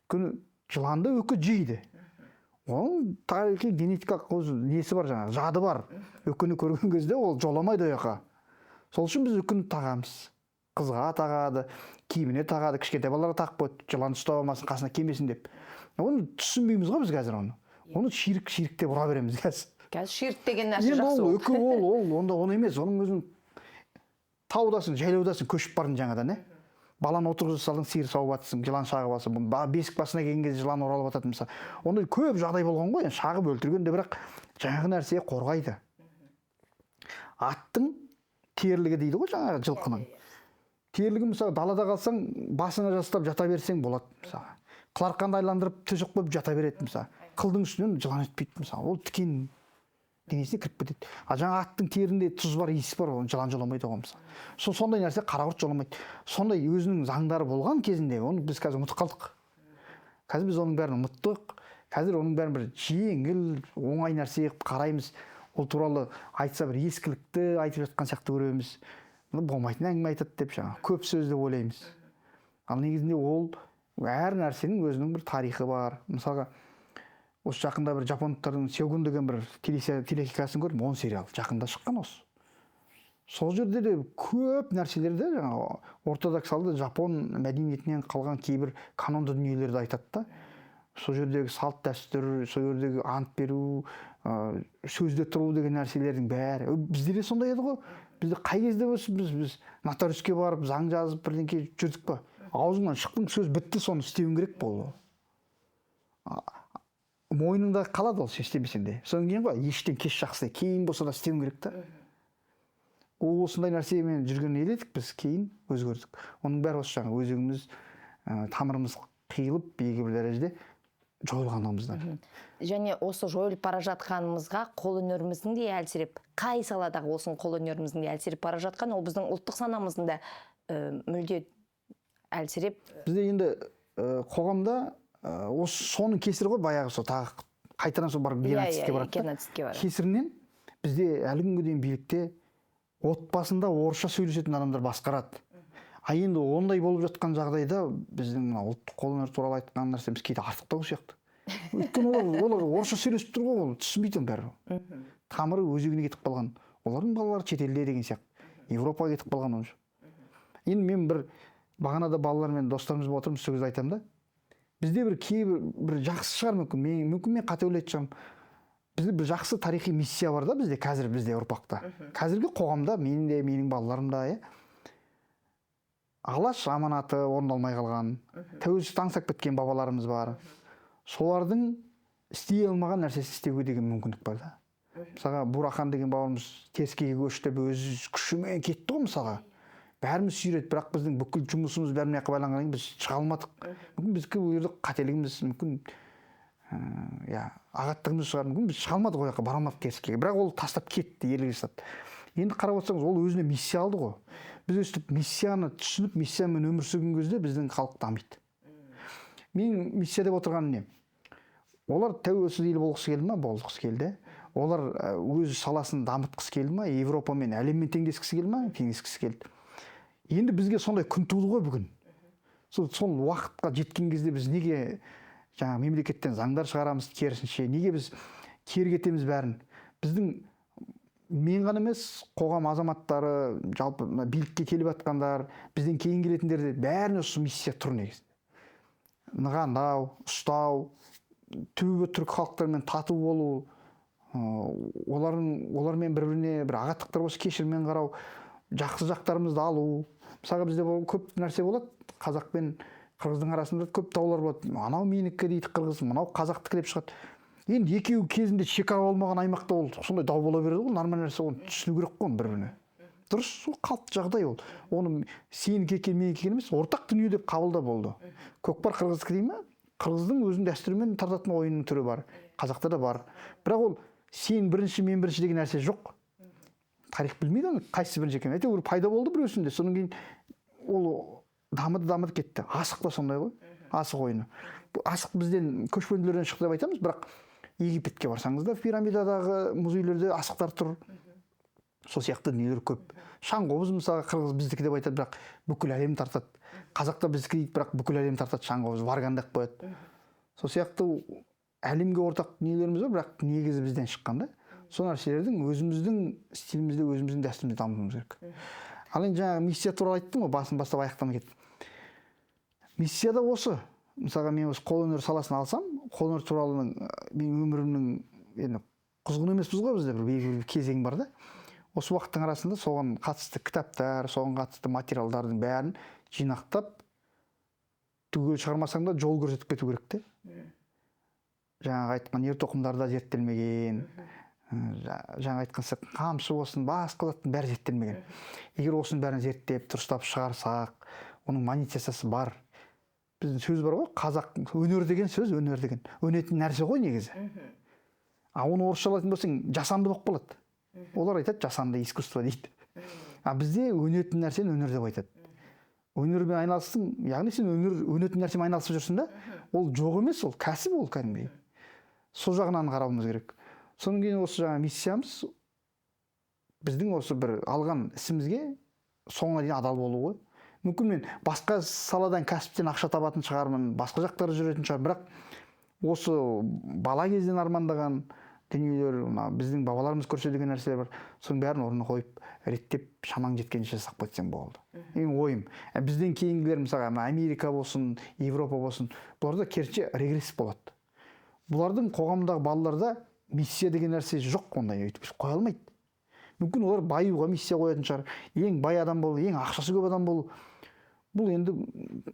Өйткені жыланды үкі жейді. Оның тарихи генетикалық несі бар жаңағы, жады бар. Үкіні көрген кезде ол жоламайды ояққа. Сол үшін біз үкіні тағамыз. Қызға тағады, киіміне тағады, кішкентай балаларға тағып қойды, жылан ұстап алмасын, қасына келмесін деп. Оны түсінбейміз ғой біз қазір оны. Оны ширік деп ұра береміз қазір. Қазір ширік деген нәрсе жақсы ол. Үкі ол онда оны емес, оның өзін таудасың, жайлаудасың, көшіп бардың жаңадан, баланы отырғызып салдың, сиыр сауып жатсың, жылан шағып алсың, бесік басына келген кезде жылан оралып жатады мысалы. Ондай көп жағдай болған ғой, шағып өлтіргенде, бірақ жаңағы нәрсе қорғайды. Аттың терлігі дейді ғой жаңағы жылқының. Терлігі мысалы далада қалсаң, басына жастап жата берсең болады мысалы. Қыларқанды айландырып төсек қойып жата береді мысалы. Қылдың үстінен жылан өтпейді мысалы. Ол тікен денесіне кіріп кетеді. Жаңа аттың терінде тұз бар, иіс бар, оны жылан жоламайды ғой мысалы. Сондай нәрсе қарақұрт жоламайды. Сондай өзінің заңдары болған кезінде оны біз қазір ұмытып қалдық. Қазір біз оның бәрін ұмыттық. Қазір оның бәрін бір жеңіл, оңай нәрсе қараймыз. Ол туралы айтса бір ескілікті айтып жатқан сияқты көреміз. Болмайтын әңгіме айтады деп жаңа көп сөзді ойлаймыз. Ал негізінде ол әр нәрсенің өзінің бір тарихы бар. Мысалға осы жақында бір жапондықтардың Сёгун деген бір телехикаясын көрдім, 10 сериал жақында шыққан осы. Сол жерде де көп нәрселерді жаңа ортодоксалды жапон мәдениетінен қалған кейбір канонды дүниелерді айтады да. Сол жердегі салт дәстүр, сол жердегі ант беру, сөзде тұру деген нәрселердің бәрі. Бізде де сондай еді ғой. Бізде қай кезде болсын біз нотариуске барып заң жазып бірдеңке жүрдік па? Аузыңнан шықтың сөз бітті, соны істеуің керек болды. Мойныңда қалады ол сен істемесең де. Содан кейін ғой ештен кеш жақсы, кейін болса да істеуің керек та. Осындай нәрсемен жүрген ел едік біз, кейін өзгердік. Оның бәрі осы жаңа өзегіміз, тамырымыз қиылып белгілі бір дәрежеде жойылғанымыздан. Және осы жойылып бара жатқанымызға қолөнеріміздің де әлсіреп, қай саладағы осының қолөнеріміздің де әлсіреп бара жатқан, ол біздің ұлттық санамыздың да мүлде әлсіреп. Бізде енді қоғамда осы соның кесірі ғой, баяғы сол тағы қайтадан сол барып геноцидке барады. Кесірінен бізде әлі күнге дейін билікте отбасында орысша сөйлесетін адамдар басқарады. Енді ондай болып жатқан жағдайда біздің ұлттық қолөнер туралы айтқан нәрсеміз кейде артықтау сияқты. Өйткені олар орысша сөйлесіп тұр ғой, ол түсінбейді бәрі. Тамыры өзегіне кетіп қалған. Олардың балалары шетелде деген сияқты. Европаға кетіп қалған онша. Енді мен бір бағанада балалармен достарымыз болып отырмыз, сол кезде айтамын да. Бізде бір кейбір жақсы шығар мүмкін мен қате ойлайтын шығармын. Бізде бір жақсы тарихи миссия бар да бізде қазір бізде ұрпақта. Қазіргі қоғамда мен де, менің балаларым да, Алаш аманаты орындалмай қалған, тәуелсіз аңсап кеткен бабаларымыз бар. Солардың істей алмаған нәрсесі істеуге деген мүмкіндік бар да. Мысалға Бурахан деген бабамыз Теріскейге көшті, өз күшімен кетті ғой мысалға. Бәріміз сүйреді, бірақ біздің бүкіл жұмысымыз бәріне байланғаннан кейін біз шыға алмадық. Мүмкін біздікі ол жерде қателігіміз, мүмкін ағаттығымыз шығар, мүмкін біз шыға алмадық ол жаққа, бара алмадық Теріскейге. Бірақ ол тастап кетті, ерлік жасады. Енді қарап отырсаңыз, ол өзіне миссия алды ғой. Біз өстіп миссияны түсініп, миссиямен өмір сүрген кезде біздің халық дамиды. Мен миссия деп отырғаным не? Олар тәуелсіз ел болғысы келді ма? Болғысы келді. Олар өз саласын дамытқысы келді ма? Европамен, әлеммен теңдескісі келді ма? Теңдескісі келді. Енді бізге сондай күн туды ғой бүгін. Сол уақытқа жеткен кезде біз неге жаңа мемлекеттен заңдар шығарамыз, керісінше неге біз кері кетеміз бәрін? Біздің мен ғана емес, қоғам азаматтары, жалпы билікке келіп жатқандар, бізден кейін келетіндер де бәріне осы миссия тұр негізінде. Нығандау, ұстау, түбі түрік халықтармен тату болу, олармен бір-біріне бір ағаттықтар болса кешірмен қарау, жақсы жақтарымызды алу. Мысалға бізде көп нәрсе болады, қазақ пен қырғыздың арасында көп даулар болады. Анау менікі дейді қырғыз, мынау қазақтікі деп шығады. Енді екеуі кезінде шекара болмаған аймақта ол сондай дау бола береді ғой, нормальный нәрсе, оны түсіну керек қой бір-біріне. Дұрыс, ол қалыпты жағдай ол. Оны сенікі екен, менікі екен емес, ортақ дүние деп қабылда болды. Көкпар қырғыздікі дей ме? Қырғыздың өзінің дәстүрімен тартатын ойынның түрі бар. Қазақта да бар. Бірақ ол сен бірінші, мен бірінші деген нәрсе жоқ. Тарих білмейді оны, қайсысы бірінші екенін. Әйтеуір пайда болды біреусінде. Содан кейін ол дамыды кетті. Асық та сондай ғой. Асық ойыны. Асық бізден көшпенділерден шықты деп айтамыз, бірақ Египетке барсаңыз да пирамидадағы музейлерде асықтар тұр. Сол сияқты дүниелер көп. Шаңқобыз мысалы қырғыз біздікі деп айтады, бірақ бүкіл әлем тартады. Қазақта біздікі дейді, бірақ бүкіл әлем тартады. Шаңқобыз варган деп қояды. Сол сияқты әлемге ортақ дүниелеріміз бар, бірақ негізі бізден шыққан да. Сол нәрселердің өзіміздің стилімізде, өзіміздің дәстүрімізде дамытуымыз керек. Ал енді жаңағы миссия туралы айттым ғой, басын бастап аяқтамай кеттім. Миссияда осы. Мысалға мен осы қолөнер саласын алсам, қолөнер туралы мен өмірімнің, енді құзғын емеспіз ғой бізде, бір белгілі бір кезең бар да. Осы уақыттың арасында соған қатысты кітаптар, соған қатысты материалдардың бәрін жинақтап, түгел шығармасаң да жол көрсетіп кету керек те. Жаңағы айтқан ер тоқымдар да зерттелмеген, жаңа айтқан қамшы болсын, басқа заттың бәрі зерттелмеген. Егер осының бәрін зерттеп, дұрыстап шығарсақ, оның монетизациясы бар. Біздің сөз бар ғой, қазақ өнер деген сөз, өнер деген өнетін нәрсе ғой негізі. Оны орысшалайтын болсаң, жасанды болып қалады. Олар айтады, жасанды искусство дейді. Бізде өнетін нәрсені өнер деп айтады. Өнермен айналыстың, яғни сен өнетін нәрсемен айналысып жүрсің да, ол жоқ емес, ол кәсіп, ол кәдімгідей. Сол жағынан қарауымыз керек. Содан кейін осы жаңа миссиямыз біздің осы бір алған ісімізге соңына дейін адал болу ғой. Мүмкін мен басқа саладан кәсіптен ақша табатын шығармын, басқа жақтарда жүретін шығар, бірақ осы бала кезден армандаған дүниелер, біздің бабаларымыз көрсеткен нәрселер бар. Соның бәрін орнына қойып, реттеп, шамаң жеткенше жасап қойсаң болды. Менің ойым. Бізден кейінгілер, мысалы, Америка болсын, Европа болсын, бұларда керісінше регресс болады. Бұлардың қоғамдағы балаларда миссия деген нәрсе жоқ, ондай өйтіп қоя алмайды. Мүмкін олар баюға миссия қоятын шығар. Ең бай адам болу, ең ақшасы көп адам болу. Бұл енді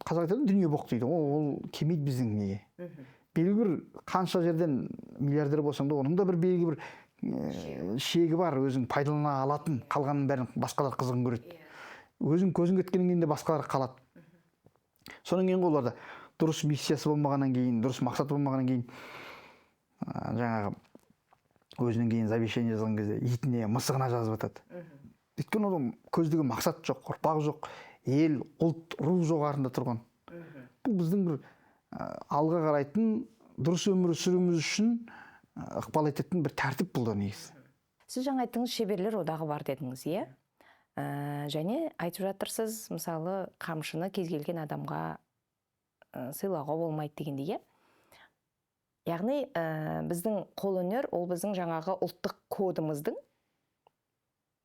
қазақ айтады, дүние боқ дейді. Ол келмейді біздің неге. Белгілі бір қанша жерден миллиардер болсаң да, оның да бір белгілі бір шегі бар, өзің пайдалана алатын, қалғанның бәрін басқалар қызығын көреді. Өзің көзің кеткеннен кейін де басқалар қалады. Содан кейін оларда дұрыс миссиясы болмағаннан кейін, дұрыс мақсаты болмағаннан кейін, жаңағы өзінің кейін завещание жазған кезде итіне, мысығына жазып жатады. Өйткені оның көздеген мақсат жоқ, ұрпақ жоқ, ел, ұлт, ру жоғарында тұрған. Бұл біздің бір алға қарайтын дұрыс өмір сүруіміз үшін ықпал ететін бір тәртіп бұл да негізі. Сіз жаңа айттыңыз, шеберлер одағы бар дедіңіз, иә? Және айтып жатырсыз, мысалы, қамшыны кез келген адамға сыйлауға болмайды дегендей, иә? Яғни біздің қолөнер, ол біздің жаңағы ұлттық кодымыздың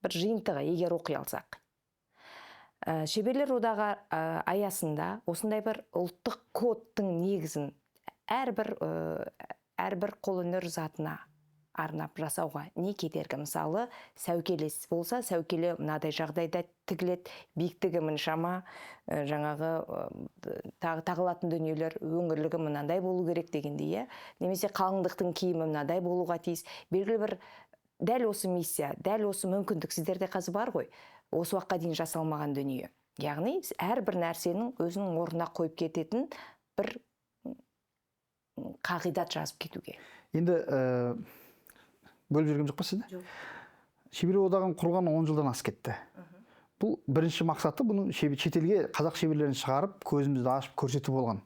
бір жиынтығы, егер оқи алсақ. Шеберлер одағы аясында осындай бір ұлттық кодтың негізін әрбір қолөнер затына арнап жасауға не кедергі? Мысалы, сәукелес болса, сәукеле мынадай жағдайда тігіледі, биіктігі мұншама, жаңағы тағылатын дүниелер өңірлігі мынандай болу керек дегендей, немесе қалыңдықтың киімі мынадай болуға тиіс. Белгілі бір дәл осы миссия, дәл осы мүмкіндік сіздерде қазір бар ғой, осы уақытқа дейін жасалмаған дүние. Яғни әрбір нәрсенің өзінің орнына қойып кететін бір қағидат жазып кетуге. Енді бөліп жүрген жоқ па сізді? Жоқ. Шеберлер одағын құрған 10 жылдан асып кетті. Бұл бірінші мақсаты бұның шетелге қазақ шеберлерін шығарып, көзімізді ашып көрсету болған.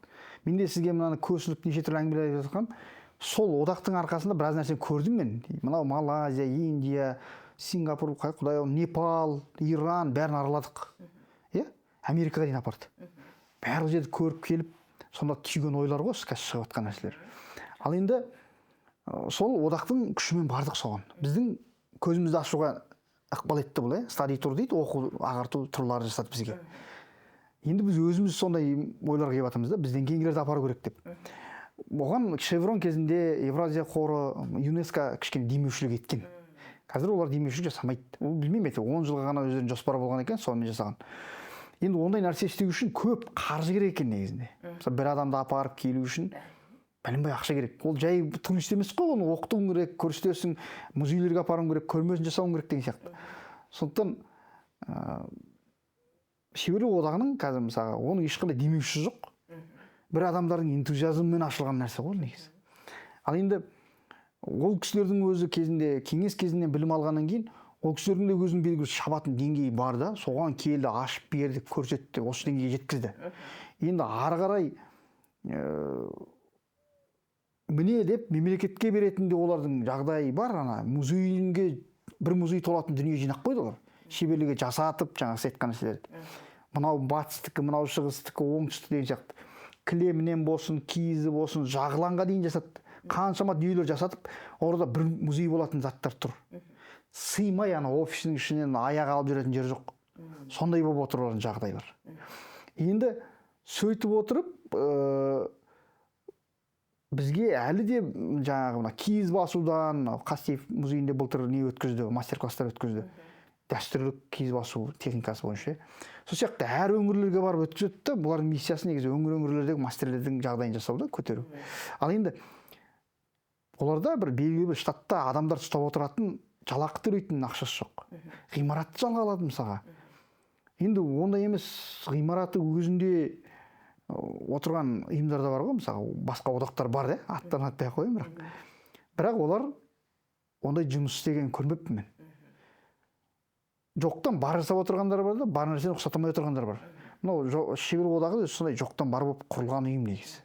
Мен де сізге мынаны көсіліп неше түрлі әңгімелер айтып жатқам, сол одақтың арқасында біраз нәрсе көрдім мен. Мынау Малайзия, Индия, Сингапур, Непал, Иран бәрін араладық. Америкаға дейін апарды. Барлық жерді көріп келіп, сонда түйген ойлар ғой, қазір шығып жатқан нәрселер. Ал енді сол одақтың күшімен бардық соған. Біздің көзімізді ашуға ықпал етті бұл, стади тур дейді, оқу ағарту турлары жасады бізге. Енді біз өзіміз сондай ойларға келіп жатырмыз да, бізден кейінгілерді апару керек деп. Оған Шеврон кезінде Евразия қоры, ЮНЕСКО кішкене демеушілік еткен. Қазір олар демеушілік жасамайды. Ол білмеймін, 10 жылға ғана өздерінің жоспары болған екен, сонымен жасаған. енді ондай нәрсе істеу үшін көп қаржы керек екен негізінде. Мысалы бір адамды апарып келу үшін бәленбай ақша керек. Ол жай турист емес қой, оны оқытуың керек, көрсетесің, музейлерге апаруың керек, көрмесін жасауың керек деген сияқты. Сондықтан шеберлік одағының қазір мысалы оның ешқандай демеушісі жоқ. Бір адамдардың энтузиазмымен ашылған нәрсе ғой негізі. Ал енді ол кісілердің өзі кезінде, кеңес кезінен білім алғаннан кейін, ол кісілердің де өзінің белгілі шабатын деңгейі бар да, соған келді, ашып берді, көрсетті, осы деңгейге жеткізді. Енді ары қарай міне деп мемлекетке беретін де олардың жағдайы бар. Ана музейге бір музей толатын дүние жинақ қойды олар. Шеберлігі жасатып, жаңағы айтқан нәрселерді. Мынау батыстікі, мынау шығыстікі, оңтүстік деген сияқты. Кілемінен болсын, киізі болсын, жағыланға дейін жасатты. Қаншама дүниелер жасатып, орда бір музей болатын заттар тұр. Сыймай ана офисінің ішінен аяқ алып жүретін жер жоқ. Сондай болып отыр олардың жағдайлар. Енді сөйтіп отырып, бізге әлі де жаңағы мына киіз басудан, Қастеев музейінде былтыр не өткізді, мастер-класстар өткізді. Дәстүрлік киіз басу техникасы бойынша. Сол сияқты әр өңірлерге барып өткізеді. Бұлардың миссиясы негізі өңірлердегі мастерлердің жағдайын жасауда, көтеру. Ал енді оларда бір белгілі бір штатта адамдар ұстап отыратын, жалақы төлейтін ақшасы жоқ. Ғимаратты жалға алады мысалға. Енді ондай емес, ғимараты өзінде отырған ұйымдар да бар ғой, мысалы басқа одақтар бар да, аттарын атпай ақ қояйын, бірақ олар ондай жұмыс істеген көрмеппін мен. Жоқтан бар жасап отырғандар бар да, бар нәрсені ұқсата алмай отырғандар бар. Мынау шеберлік одағы сондай жоқтан бар болып құрылған ұйым негізі.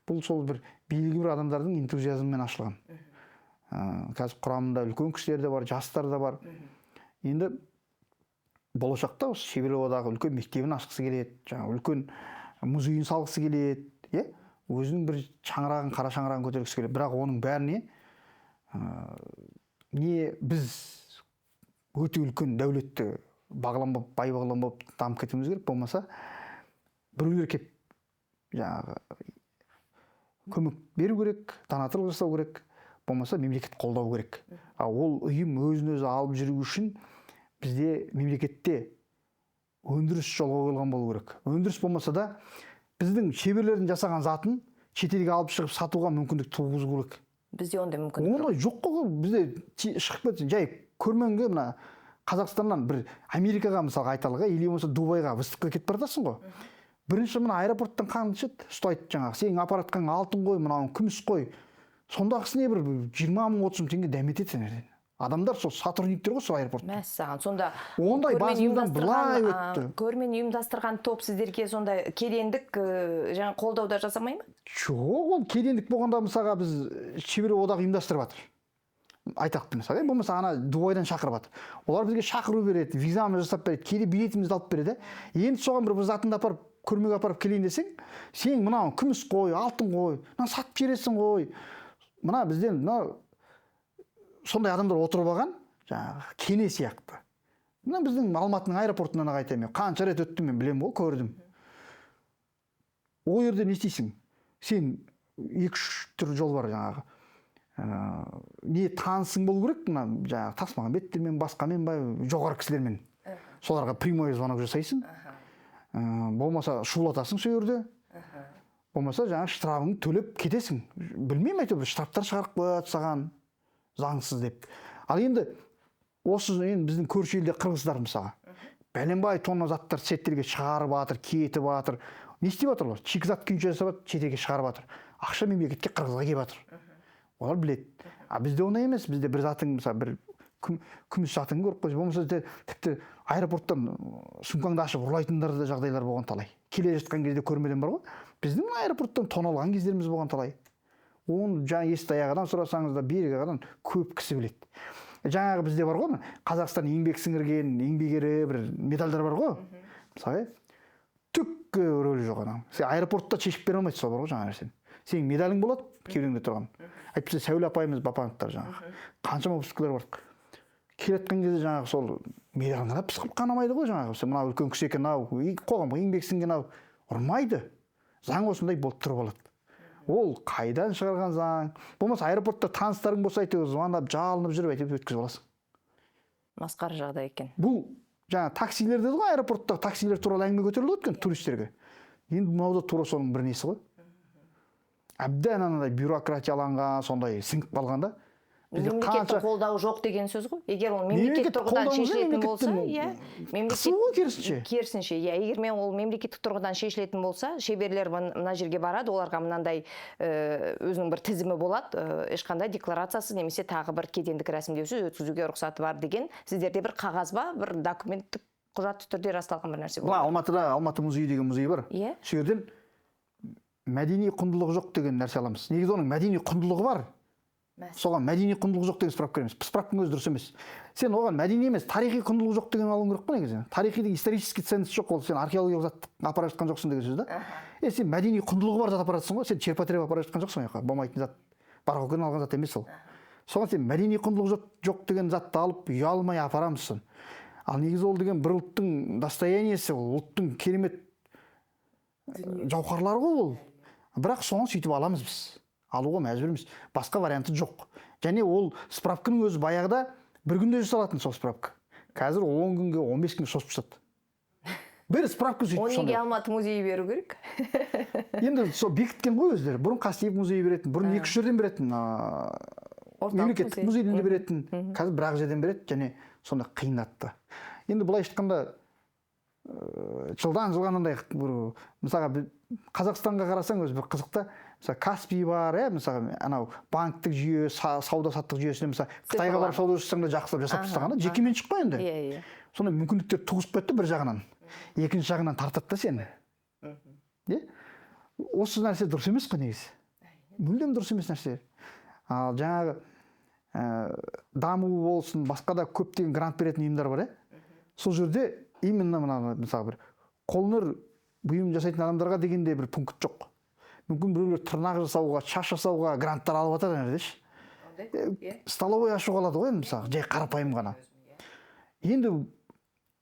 Бұл сол бір белгілі бір адамдардың энтузиазмымен ашылған. Қазір құрамында үлкен кісілер де бар, жастар да бар. Енді болашақта осы шеберлік одағы үлкен мектебін ашқысы келеді, жаңағы үлкен музейін салғысы келеді, өзінің бір шаңырағын, қара шаңырағын көтергісі келеді. Бірақ оның бәріне не біз өте үлкен дәулетті бағлан болып, бай бағлан болып дамып кетуіміз керек, болмаса біреулер келіп жаңағы көмек беру керек, танатырлық жасау керек, болмаса мемлекет қолдау керек. Ол ұйым өзін өзі алып жүру үшін бізде мемлекетте өндіріс жолға қойылған болу керек. Өндіріс болмаса да біздің шеберлердің жасаған затын шетелге алып шығып сатуға мүмкіндік туғызу керек. Бізде ондай мүмкіндік жоқ. Ондай жоқ қой, бізде шығып кетсін, жай көрменге мына Қазақстаннан бір Америкаға мысалға айталық, или болмаса Дубайға выставкаға кетіп барасың ғой. Бірінші мына аэропорттан қаңғышет, ұстайды жаңағы, сенің аппаратқан алтын қой, мынауың күміс қой. Сондағысына бір 20 мың 30 мың теңге дәметеді сендерден. Адамдар сол сотрудниктер ғой сол аэропортта. Мәссаған, сонда ондай басымыздан былай өтті. Көрмені ұйымдастырған топ сіздерге сондай кедендік жаңа қолдауда жасамай ма? Жоқ, ол кедендік болғанда мысалға біз шеберлік одағы ұйымдастырып жатыр. Айтақты мысалы, болмаса ана Дубайдан шақырып жатыр. Олар бізге шақыру береді, визамызды жасап береді, кейде билетімізді алып береді. Енді соған бір затыңды апарып, көрмеге апарып келейін десең, сен мынау күміс қой, алтын қой, мына сатып жібересің ғой. Мына бізден сондай адамдар отырып алған, жаңағы кене сияқты. Мына біздің Алматының аэропортынан айтайын, мен қанша рет өттім, мен білемін ғой, көрдім. Ол жерде не істейсің? Сен 2-3 түрлі жол бар жаңағы. Не танысың болу керек, мына жаңағы Тасмағамбеттермен, басқамен бай, жоғары кісілермен. Соларға прямой звонок жасайсың. Болмаса шулатасың сол жерде. Болмаса жаңағы штрафыңды төлеп кетесің. Білмеймін, әйтеуір штрафтар шығарып қояды саған заңсыз деп. Ал енді осы біздің көрші елде қырғыздар мысалға. Бәленбай тонна заттар шетелге шығарып жатыр, кетіп жатыр. Не істеп жатыр олар? Шикізат күйінше жасап шетелге шығарып жатыр. Ақша мемлекетке, қырғызға келіп жатыр. Олар біледі. Бізде ондай емес. Бізде бір затың мысалы бір күміс затың көріп қойса, болмаса тіпті аэропорттан сумкаңды ашып ұрлайтындар да жағдайлар болған талай. Келе жатқан кезде көрмеден бар ғой. Біздің аэропорттан тоналған кездеріміз болған талай. Оны жаңа Естаяғыдан сұрасаңыз да Берияғыдан көп кісі біледі. Жаңағы бізде бар ғой, Қазақстан еңбек сіңірген, еңбек ері бір медальдар бар ғой. Мысалы, түк рөлі жоқ ана. Сен аэропортта шешіп бере алмайсың, сол бар ғой жаңа нәрсені. Сенің медалің болады, кеудеңде тұрған. Әйтпесе Сәуле апайымыз бапановтар жаңағы. Қаншама выпускалар бар. Келеткен кезде жаңағы сол медалына пысқырып қанамайды ғой жаңағы. Мынау үлкен кісі екен ау, қоғамға еңбек сіңірген ау. Ұрмайды. Заң осындай болып тұрып алады. Ол қайдан шығарған заң? Болмаса аэропортта таныстарың болса, әйтеуір звондап, жалынып жүріп әйтеуір өткізіп аласың. Масқара жағдай екен. Бұл жаңа таксилер деді ғой, аэропорттағы таксилер туралы әңгіме көтерілді өткен туристерге. Енді мынау да тура соның бір несі ғой. Әбден анандай бюрократияланған, сондай сіңіп қалғанда. Мемлекеттің қолдауы жоқ деген сөз ғой. Егер ол мемлекеттік тұрғыдан шешілетін болса, иә, керісінше, иә, егер ол мемлекеттік тұрғыдан шешілетін болса, шеберлер мына жерге барады, оларға мынандай өзінің бір тізімі болады, ешқандай декларациясыз немесе тағы бір кедендік рәсімдеусіз өткізуге рұқсаты бар деген, сіздерде бір қағаз ба, бір документтік құжатты түрде расталған бір нәрсе болады. Алматыда Алматы музейі деген музей бар. Иә. Сол жерден мәдени құндылығы жоқ деген нәрсе аламыз. Негізі оның мәдени құндылығы бар. Соған мәдени құндылығы жоқ деген справка емес. Справканың өзі дұрыс емес. Сен оған мәдени емес, тарихи құндылығы жоқ деген алуың керек қой негізі. Тарихи исторический ценность жоқ, ол сен археологиялық зат апара жатқан жоқсың деген сөз да. Сен мәдени құндылығы бар зат апара жатсың ғой, сен черпатереп апара жатқан жоқсың ғой, болмайтын зат. Барғаннан алған зат емес ол. Соған сен мәдени құндылығы жоқ деген затты алып ұялмай апарамысың. Ал негізі ол деген бір ұлттың достояниесі, ол ұлттың керемет жауһарлары ғой ол. Бірақ соны сөйтіп аламыз біз. Алуға мәжбүрміз. Басқа варианты жоқ. Және ол справканың өзі баяғыда бір күнде жасалатын сол справка. Қазір 10 күнге, 15 күнге созып тастады. Бір справка сөйтіп сонда. Неге Алматы музейі беру керек? Енді сол бекіткен ғой өздері. Бұрын Қастеев музейі беретін, бұрын 2-3 жерден беретін, мемлекеттік музейден де беретін. Қазір бір-ақ жерден береді, және сонда қиындатты. Енді былай айтқанда жылдан андай мысалға Қазақстанға қарасаң өзі бір қызықта, мысалы Каспий бар, мысалы анау банктік жүйе, сауда-саттық жүйесіне мысалы Қытайға барып сауда жасасаң да жақсылап жасап тастаған, жекеменшік қой енді. Иә. Сондай мүмкіндіктер туғызып кетті бір жағынан. Екінші жағынан тартады да сені. Осы нәрсе дұрыс емес қой негізі. Мүлдем дұрыс емес нәрсе. Ал жаңағы даму болсын, басқа да көптеген грант беретін ұйымдар бар, сол жерде именно мына мысалы бір қолөнер бұйым жасайтын адамдарға дегенде бір пункт жоқ. Мүмкін біреулер тырнақ жасауға, шаш жасауға гранттар алып жатады жерде. Столовой ашуға алады ғой, мысалы, жай қарапайым ғана. Енді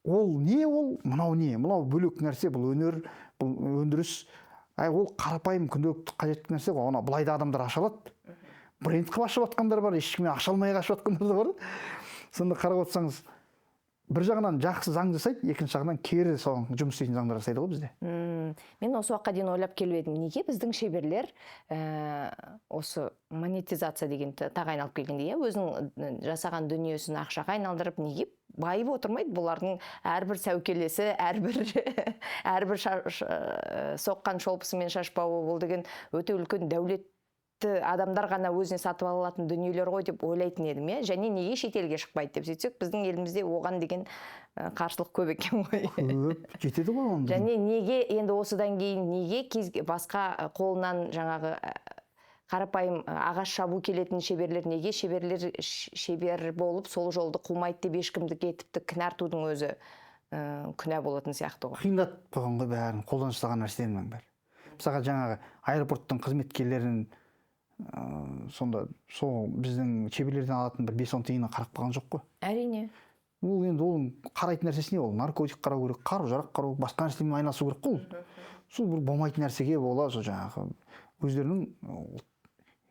ол не ол, мынау не? Мынау бөлек нәрсе, бұл өнер, бұл өндіріс. Ол қарапайым күнделікті қажетті нәрсе ғой. Оны былайда адамдар аша алады. Бренд қылып ашып жатқандар бар, ешкіммен аша алмай ашып жатқандар да бар. Сонда қарап отырсаңыз, бір жағынан жақсы заң жасайды, екінші жағынан кері соған жұмыс істейтін заңдар жасайды ғой бізде. Мен осы уақытқа дейін ойлап келіп едім, неге біздің шеберлер осы монетизация деген тағайындалып келгенде, өзінің жасаған дүниесін ақшаға айналдырып, неге байып отырмайды? Бұлардың әрбір сәукелесі, әрбір соққан шолпысы мен шашбауы бұл деген өте үлкен дәулет адамдар ғана өзіне сатып алатын дүниелер ғой деп ойлайтын едім, және неге шетелге шықпайды деп сөйтсек, біздің елімізде оған деген қарсылық көп екен ғой. Көп жетеді ғой оны. Және неге енді осыдан кейін неге басқа қолынан жаңағы қарапайым ағаш шабу келетін шеберлер неге шебер болып сол жолды қумайды деп ешкімді тіпті кінә артудың өзі күнә болатын сияқты ғой. Қиындатып қойған ғой бәрін, қолдан жасаған нәрселердің бәрі. Мысалға жаңағы аэропорттың қызметкерлерін сонда сол біздің шеберлерден алатын бір 5-10 тиынына қарап қалған жоқ қой. Әрине. Ол енді оның қарайтын нәрсесі не ол? Наркотик қарау керек, қару-жарақ қарау, басқа нәрсемен айналысу керек қой. Сол бір болмайтын нәрсеге бола, сол жаңағы өздерінің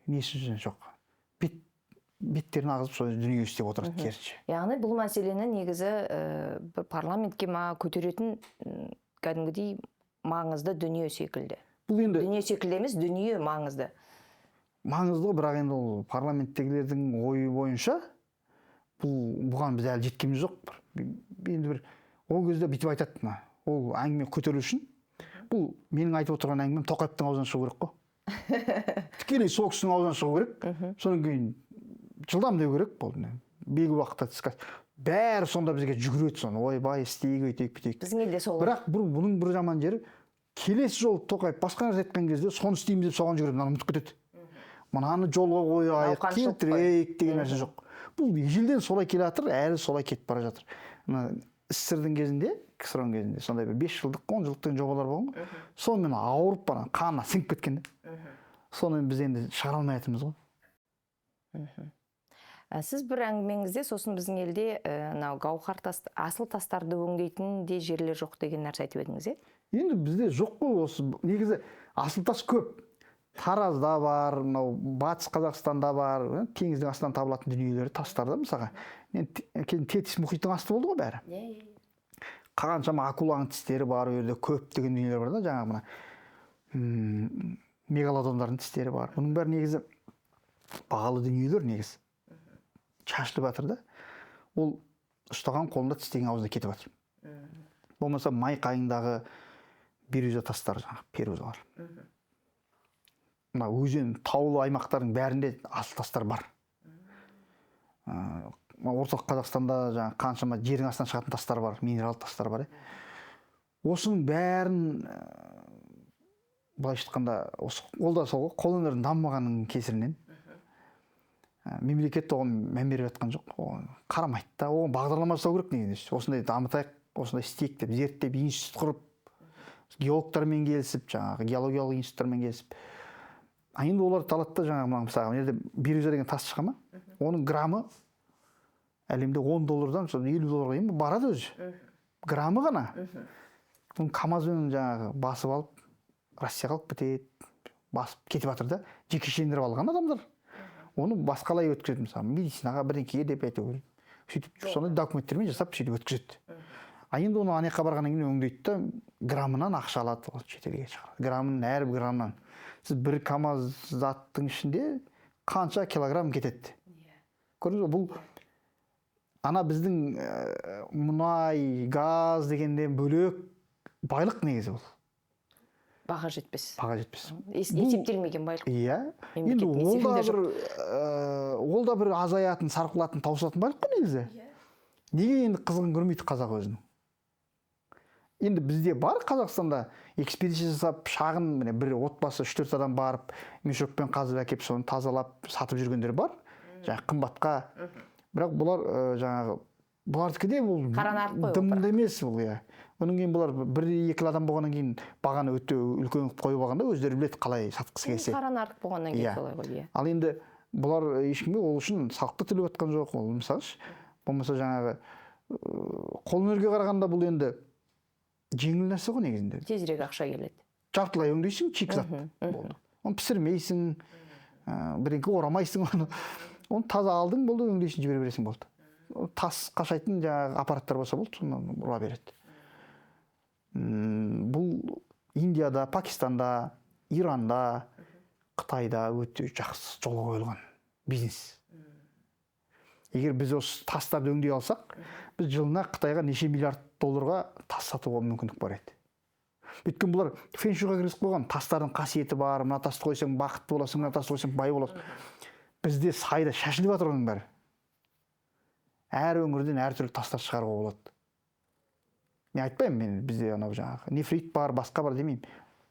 несі жоқ. Беттерін ағызып сол дүние істеп отырады керісінше. Яғни бұл мәселені негізі бір парламентке көтеретін кәдімгідей маңызды дүние секілді. Бұл енді дүние секілді емес, дүние маңызды. Маңызды, бірақ енді ол парламенттегілердің ойы бойынша бұған біз әлі жеткеніміз жоқ. Енді бір ол кезде бүйтіп айтады, ол әңгіме көтерілу үшін бұл менің айтып отырған әңгімем Тоқаевтың аузынан шығу керек қой. Тікелей сол кісінің аузынан шығу керек. Содан кейін жылдам деу керек болды. Белгілі уақытта бәрі сонда бізге жүгіреді, соны ойбай істейік, өйтейік, бүйтейік. Біздің елде сол. Бірақ бұның бір жаман жері, келесі жолы Тоқаев басқа нәрсе айтқан кезде соны істейміз деп соған жүгіреді, мынаны ұмытып кетеді. Мынаны жолға қояйық, келтірейік деген нәрсе жоқ. Бұл ежелден солай келе жатыр, әлі солай кетіп бара жатыр. СССР-дің кезінде, КСР-ның кезінде сондай бір 5 жылдық, 10 жылдық жобалар болған ғой. Сонымен ауырып бара, қанына сіңіп кеткен. Соны біз енді шығара алмай жатырмыз ғой. Сіз бір әңгімеңізде сосын біздің елде гауһар асыл тастарды өңдейтін де жерлер жоқ деген нәрсе айтып едіңіз, Енді бізде жоқ қой осы. Негізі асыл тас көп. Таразда бар, Батыс Қазақстанда бар, теңіздің астынан табылатын дүниелер, тастарда мысалға. Кейін Тетис мұхиттың асты болды ғой бәрі. қаншама акуланың тістері бар, ол жерде көптеген дүниелер бар да, жаңағы мына мегалодондардың тістері бар. Бұның бәрі негізі бағалы дүниелер негізі. Шашылып жатыр да. Ол ұстаған қолында тістеген аузына кетіп жатыр. Болмаса май қайыңдағы беруза тастары, жаңағы перузалар. Мына өзен, таулы аймақтардың бәрінде асыл тастар бар. Орталық Қазақстанда жаңағы қаншама жердің астынан шығатын тастар бар, минерал тастар бар. Осының бәрін былайша айтқанда, ол да сол қолөнердің дамымағанның кесірінен мемлекет оған мән беріп жатқан жоқ, оған қарамайды да, оған бағдарлама жасау керек негізінде. Осындай дамытайық, осындай істейік деп, зерттеп, институт құрып, геологтармен келісіп, жаңағы геологиялық институттармен келісіп. Енді олар талатта жаңағы мысалы, жерде беруза деген тас шыға ма? Оның граммы әлемде $10-дан $50 дейін барады өзі. Граммы ғана. Оны КамАЗбен жаңағы басып алып, Россияға алып кетеді, басып кетіп жатыр да, жекешелендіріп алған адамдар. Оны басқалай өткізеді, мысалы, медицинаға бірдеңеге деп әйтеуір. Сөйтіп, сондай документтермен жасап, сөйтіп өткізеді. Енді оны анаяққа барғаннан кейін өңдейді да, граммынан ақша алады, шетелге шығарады. Граммның әрбір граммнан. Сіз бір КамАЗ заттың ішінде қанша килограмм кетеді. Көрдіңіз бе, бұл ана біздің мұнай, газ дегенде бөлек байлық негізі бұл. Баға жетпес. Баға жетпес. Есептелмеген байлық. Иә. Енді ол да бір азаятын, сарқылатын, таусылатын байлық қой негізі. Неге енді қызығын көрмейді қазақ өзінің? Енді бізде бар Қазақстанда экспедиция жасап, шағын бір отбасы 3-4 адам барып, мешокпен қазып әкеп, соны тазалап, сатып жүргендер бар. Жаңағы қымбатқа. Бірақ бұлар жаңағы бұлардікі де бұл дымды емес бұл, иә. Онан кейін бұлар 1-2 адам болғаннан кейін бағаны өте үлкен қойып алғанда өздері біледі қалай сатқысы келсе. Қара нарық болғаннан кейін солай ғой, иә. Ал енді бұлар ешкімге ол үшін салықты төлеп жатқан жоқ. Ол мысалы, болмаса жаңағы қолөнерге қарағанда бұл енді жеңіл нәрсе ғой негізінде. Тезірек ақша келеді. Жартылай өңдейсің, шикізат болды. Оны пісірмейсің, бірдеңке орамайсың оны. Оны таза алдың болды, өңдейсің, жібере бересің болды. Тас қашайтын жаңағы аппараттар болса болды, сонан ұра береді. Бұл Индияда, Пакистанда, Иранда, Қытайда өте жақсы жолға қойылған бизнес. Егер біз осы тастарды өңдей алсақ, біз жылына Қытайға неше миллиард долларға тас сатуға мүмкіндік бар еді. Өйткені бұлар фэншуйға кіргізіп қойған, тастардың қасиеті бар, мына тасты қойсаң бақытты боласың, мына тасты қойсаң бай боласың. Бізде сайда шашылып жатыр оның бәрі. Әр өңірден әртүрлі тастар шығаруға болады. Мен айтпаймын, бізде анау жаңағы нефрит бар, басқа бар демеймін.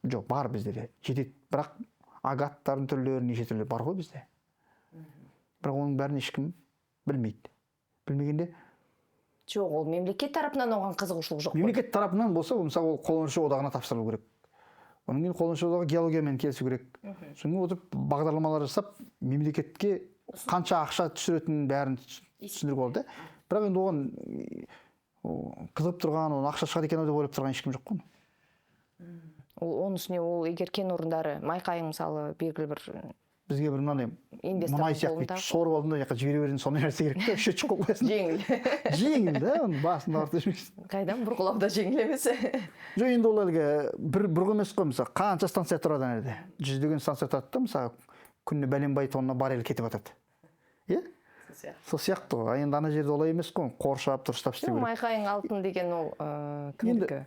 Жоқ, бар бізде де. Жетеді, бірақ агаттардың түрлері, неше түрлері бар ғой бізде. Бірақ оның бәрін ешкім білмейді. Білмегенде жоқ, ол мемлекет тарапынан оған қызығушылық жоқ. Мемлекет тарапынан болса, мысалы ол қолөнерші одағына тапсырылу керек. Онан кейін қолөнерші одағы геологиямен келісу керек. Соны отырып бағдарламалар жасап, мемлекетке қанша ақша түсіретінін бәрін түсіндіріп алды. Бірақ енді оған қызып тұрған, оны ақша шығады екен деп ойлап тұрған ешкім жоқ қой. Оның үстіне ол егер кен орындары, майқайың мысалы белгілі бір бізге бір мынандай мұнай сияқты сорып алдым да жаққа жібере беретін сондай нәрсе керек та, үшет шығып қоясың. Жеңіл. Жеңіл да, оны басында артып жүрмейсің. Қайдан бұрғылауда жеңіл емес. Жоқ, енді ол әлгі бір бұрғы емес қой, мысалы қанша станция тұрады ана жерде. 100-деген станция тұрады да, мысалы күніне бәленбай тонна баррель кетіп жатады. Иә? Сол сияқты ғой. Енді ана жерде олай емес қой, қоршап, дұрыстап істеу керек. Майқайың алтын деген ол кімдікі?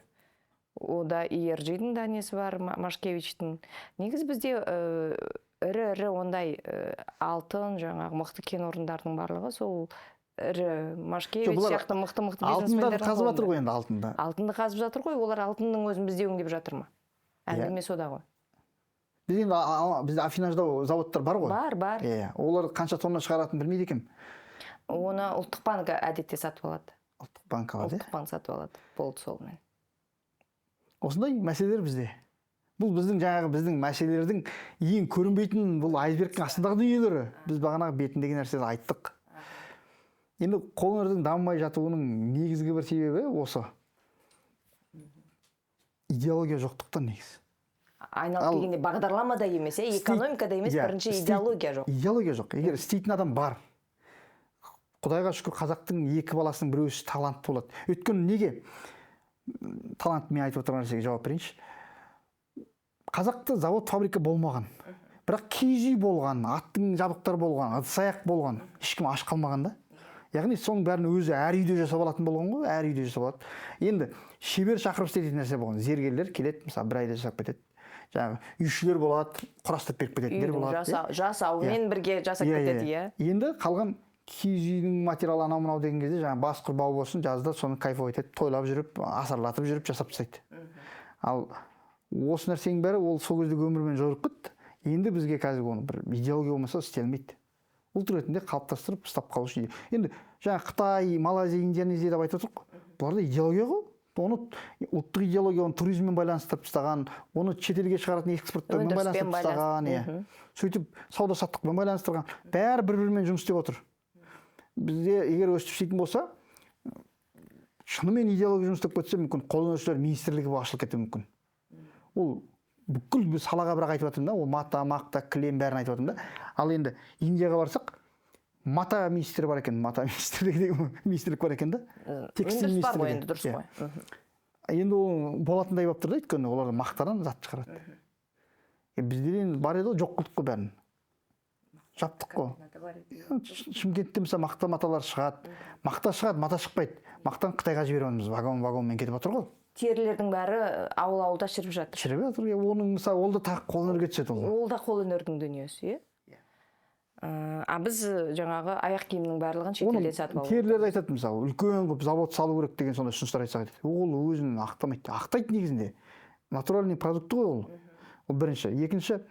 Ода ERG-дің да несі бар, Машкевичтің. Негізі бізде ірі ондай алтын, жаңағы мықты кен орындардың барлығы сол ірі Машкевич сияқты мықты бизнесмендердің қолында. Алтынды қазып жатыр ғой енді алтынды. Алтынды қазып жатыр ғой, олар алтынның өзін бізде өңдеп жатыр ма? Әңгіме сода ғой. Бізде Афинажда заводтар бар ғой? Бар. Олар қанша тонна шығаратынын білмейді екен. Оны ұлттық банк әдетте сатып алады. Ұлттық банк алады? Ұлттық банк сатып алады. Болды солмен. Осындай мәселелер бізде. Бұл біздің мәселелердің ең көрінбейтін, бұл айсбергтің астындағы дүниелері. Біз бағанағы бетіндегі нәрсені айттық. Енді қолөнердің дамымай жатуының негізгі бір себебі осы. Идеология жоқтықтан негізі. Айналып келгенде бағдарламада емес, экономикада емес, бірінші идеология жоқ. Идеология жоқ. Егер істейтін адам бар. Құдайға шүкір, қазақтың 2 баласының біреуі талантты болады. Өйткені неге? талант мен айтып отырған нәрсеге жауап берейінші. Қазақта завод фабрика болмаған, бірақ киіз үй болған, аттың жабдықтары болған, ыдыс аяқ болған, ешкім аш қалмаған да. Яғни соның бәрін өзі әр үйде жасап алатын болған ғой, әр үйде жасап алады. Енді шебер шақырып істейтін нәрсе болған. Зергерлер келеді, мысалы бір айда жасап кетеді. Жаңағы үйшілер болады, құрастырып беріп кететіндер болады. Жасаумен бірге жасап кетеді, иә. Енді қалған киіз үйдің материалы анау мынау деген кезде жаңағы басқыр бау болсын, жазда соны кайфовать етіп, тойлап жүріп, асарлатып жүріп жасап тастайды. Ал осы нәрсенің бәрі ол сол кездегі өмірмен жойылып кетті. Енді бізге қазір оны бір идеология болмаса істелмейді. Ұлт ретінде қалыптастырып ұстап қалу үшін. Енді жаңа Қытай, Малайзия, Индонезия деп айтып отырмық. Бұларда идеология ғой. Оны ұлттық идеология, оны туризммен байланыстырып тастаған, оны шетелге шығаратын экспорттармен байланыстырып тастаған, сөйтіп сауда саттықпен байланыстырған. Бәрі бір-бірімен жұмыс істеп отыр. Бізде егер өстіп істейтін болса, шынымен идеология жұмыс істеп кетсе, мүмкін қолөнершілер министрлігі ашылып кетуі мүмкін. Ол бүкіл салаға бірақ айтып жатырмын да, ол мата, мақта, кілем бәрін айтып жатырмын да. Ал енді Индияға барсақ, мата министрі бар екен, мата министрлігі деген министрлік бар екен да. Текстиль министрлігі. Енді дұрыс қой. Енді ол болатындай болып тұр да, өйткені олар мақтадан зат шығарады. Бізде енді бар еді, жоқ қылдық қой бәрін. Жаптық қой. Шымкентте мысалы мақта маталар шығады. Мақта шығады, мата шықпайды. Мақтан Қытайға жібереміз, вагон-вагонмен кетіп жатыр ғой. Терілердің бәрі ауыл-ауылда шіріп жатыр. Шіріп жатыр. Оның мысалы ол да тағы қолөнерге түседі ол. Ол да қолөнердің дүниесі, иә. А біз жаңағы аяқ киімнің барлығын шетелден сатып алып. Терілерді айтады мысалы, үлкен қылып завод салу керек деген сондай ұсыныстар айтса айтады. Ол өзін ақтамайды. Ақтайды негізінде. Натуральный продукт ғой ол. Ол бірінші. Екінші,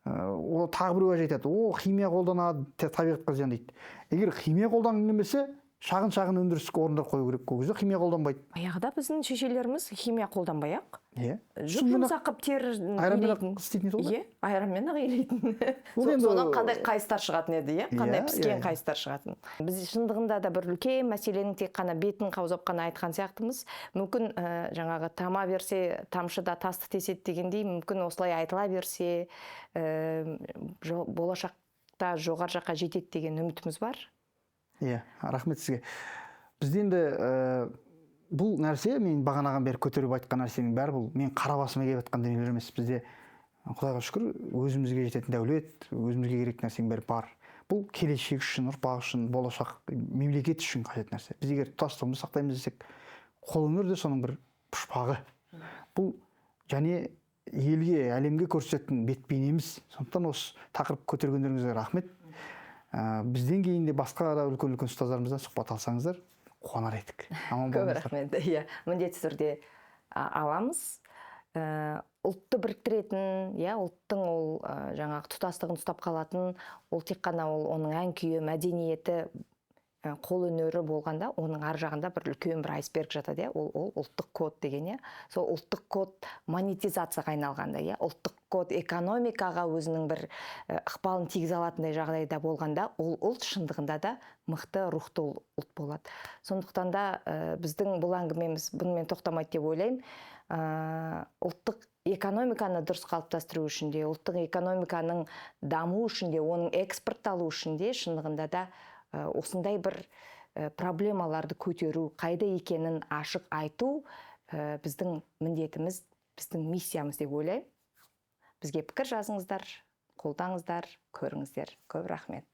ол тағы біреу айтады. Ол химия қолданады, табиғатқа зиян дейді. Егер химия қолданылмаса, шағын өндірістік орындар қою керек. Ол кезде химия қолданбайды. Баяғыда біздің шешелеріміз химия қолданбай-ақ. Иә. Жұмсақ қылып тер айранмен істейтін еді ғой. Иә, айранмен илейтін. Содан қандай қайыстар шығатын еді, иә? Қандай піскен қайыстар шығатын. Біз шындығында да бір үлкен мәселенің тек қана бетін қаузап қана айтқан сияқтымыз. Мүмкін жаңағы тама берсе, тамшыда тасты теседі дегендей, мүмкін осылай айтыла берсе, болашақта жоғары жаққа жетеді деген үмітіміз бар. Иә, рахмет сізге. Бізде енді бұл нәрсе, мен бағанаған бері көтеріп айтқан нәрсенің бәрі бұл мен қара басыма келіп жатқан дүниелер емес. Бізде Құдайға шүкір өзімізге жететін дәулет, өзімізге керек нәрсенің бәрі бар. Бұл келешек үшін, ұрпақ үшін, болашақ мемлекет үшін қажет нәрсе. Біз егер тұтастығымызды сақтаймыз десек, қолөнер де соның бір пұшпағы. Бұл және елге, әлемге көрсететін бет бейнеміз. Сондықтан осы тақырып көтергендеріңізге рахмет. Бізден кейін де басқа да үлкен-үлкен ұстаздарымыздан сұхбат алсаңыздар, қуанар едік. Көп рахмет. Иә, міндетті түрде аламыз. Ұлтты біріктіретін, иә, ұлттың ол жаңағы тұтастығын ұстап қалатын, ол тек қана оның ән күйі, мәдениеті, қолөнері болғанда, оның ар жағында бір үлкен бір айсберг жатады, иә, ол ұлттық код деген, иә. Сол ұлттық код монетизацияға айналғанда, иә, ұлттық код экономикаға өзінің бір ықпалын тигізе алатындай жағдайда болғанда, ол ұлт шындығында да мықты рухты ұлт болады. Сондықтан да біздің бұл әңгімеміз бұнымен тоқтамайды деп ойлаймын. Ұлттық экономиканы дұрыс қалыптастыру үшін де, ұлттық экономиканың даму үшін де, оның экспортталу үшін де шындығында да осындай бір проблемаларды көтеру, қайда екенін ашық айту біздің міндетіміз, біздің миссиямыз деп ойлаймын. Бізге пікір жазыңыздар, қолдаңыздар, көріңіздер. Көп рахмет.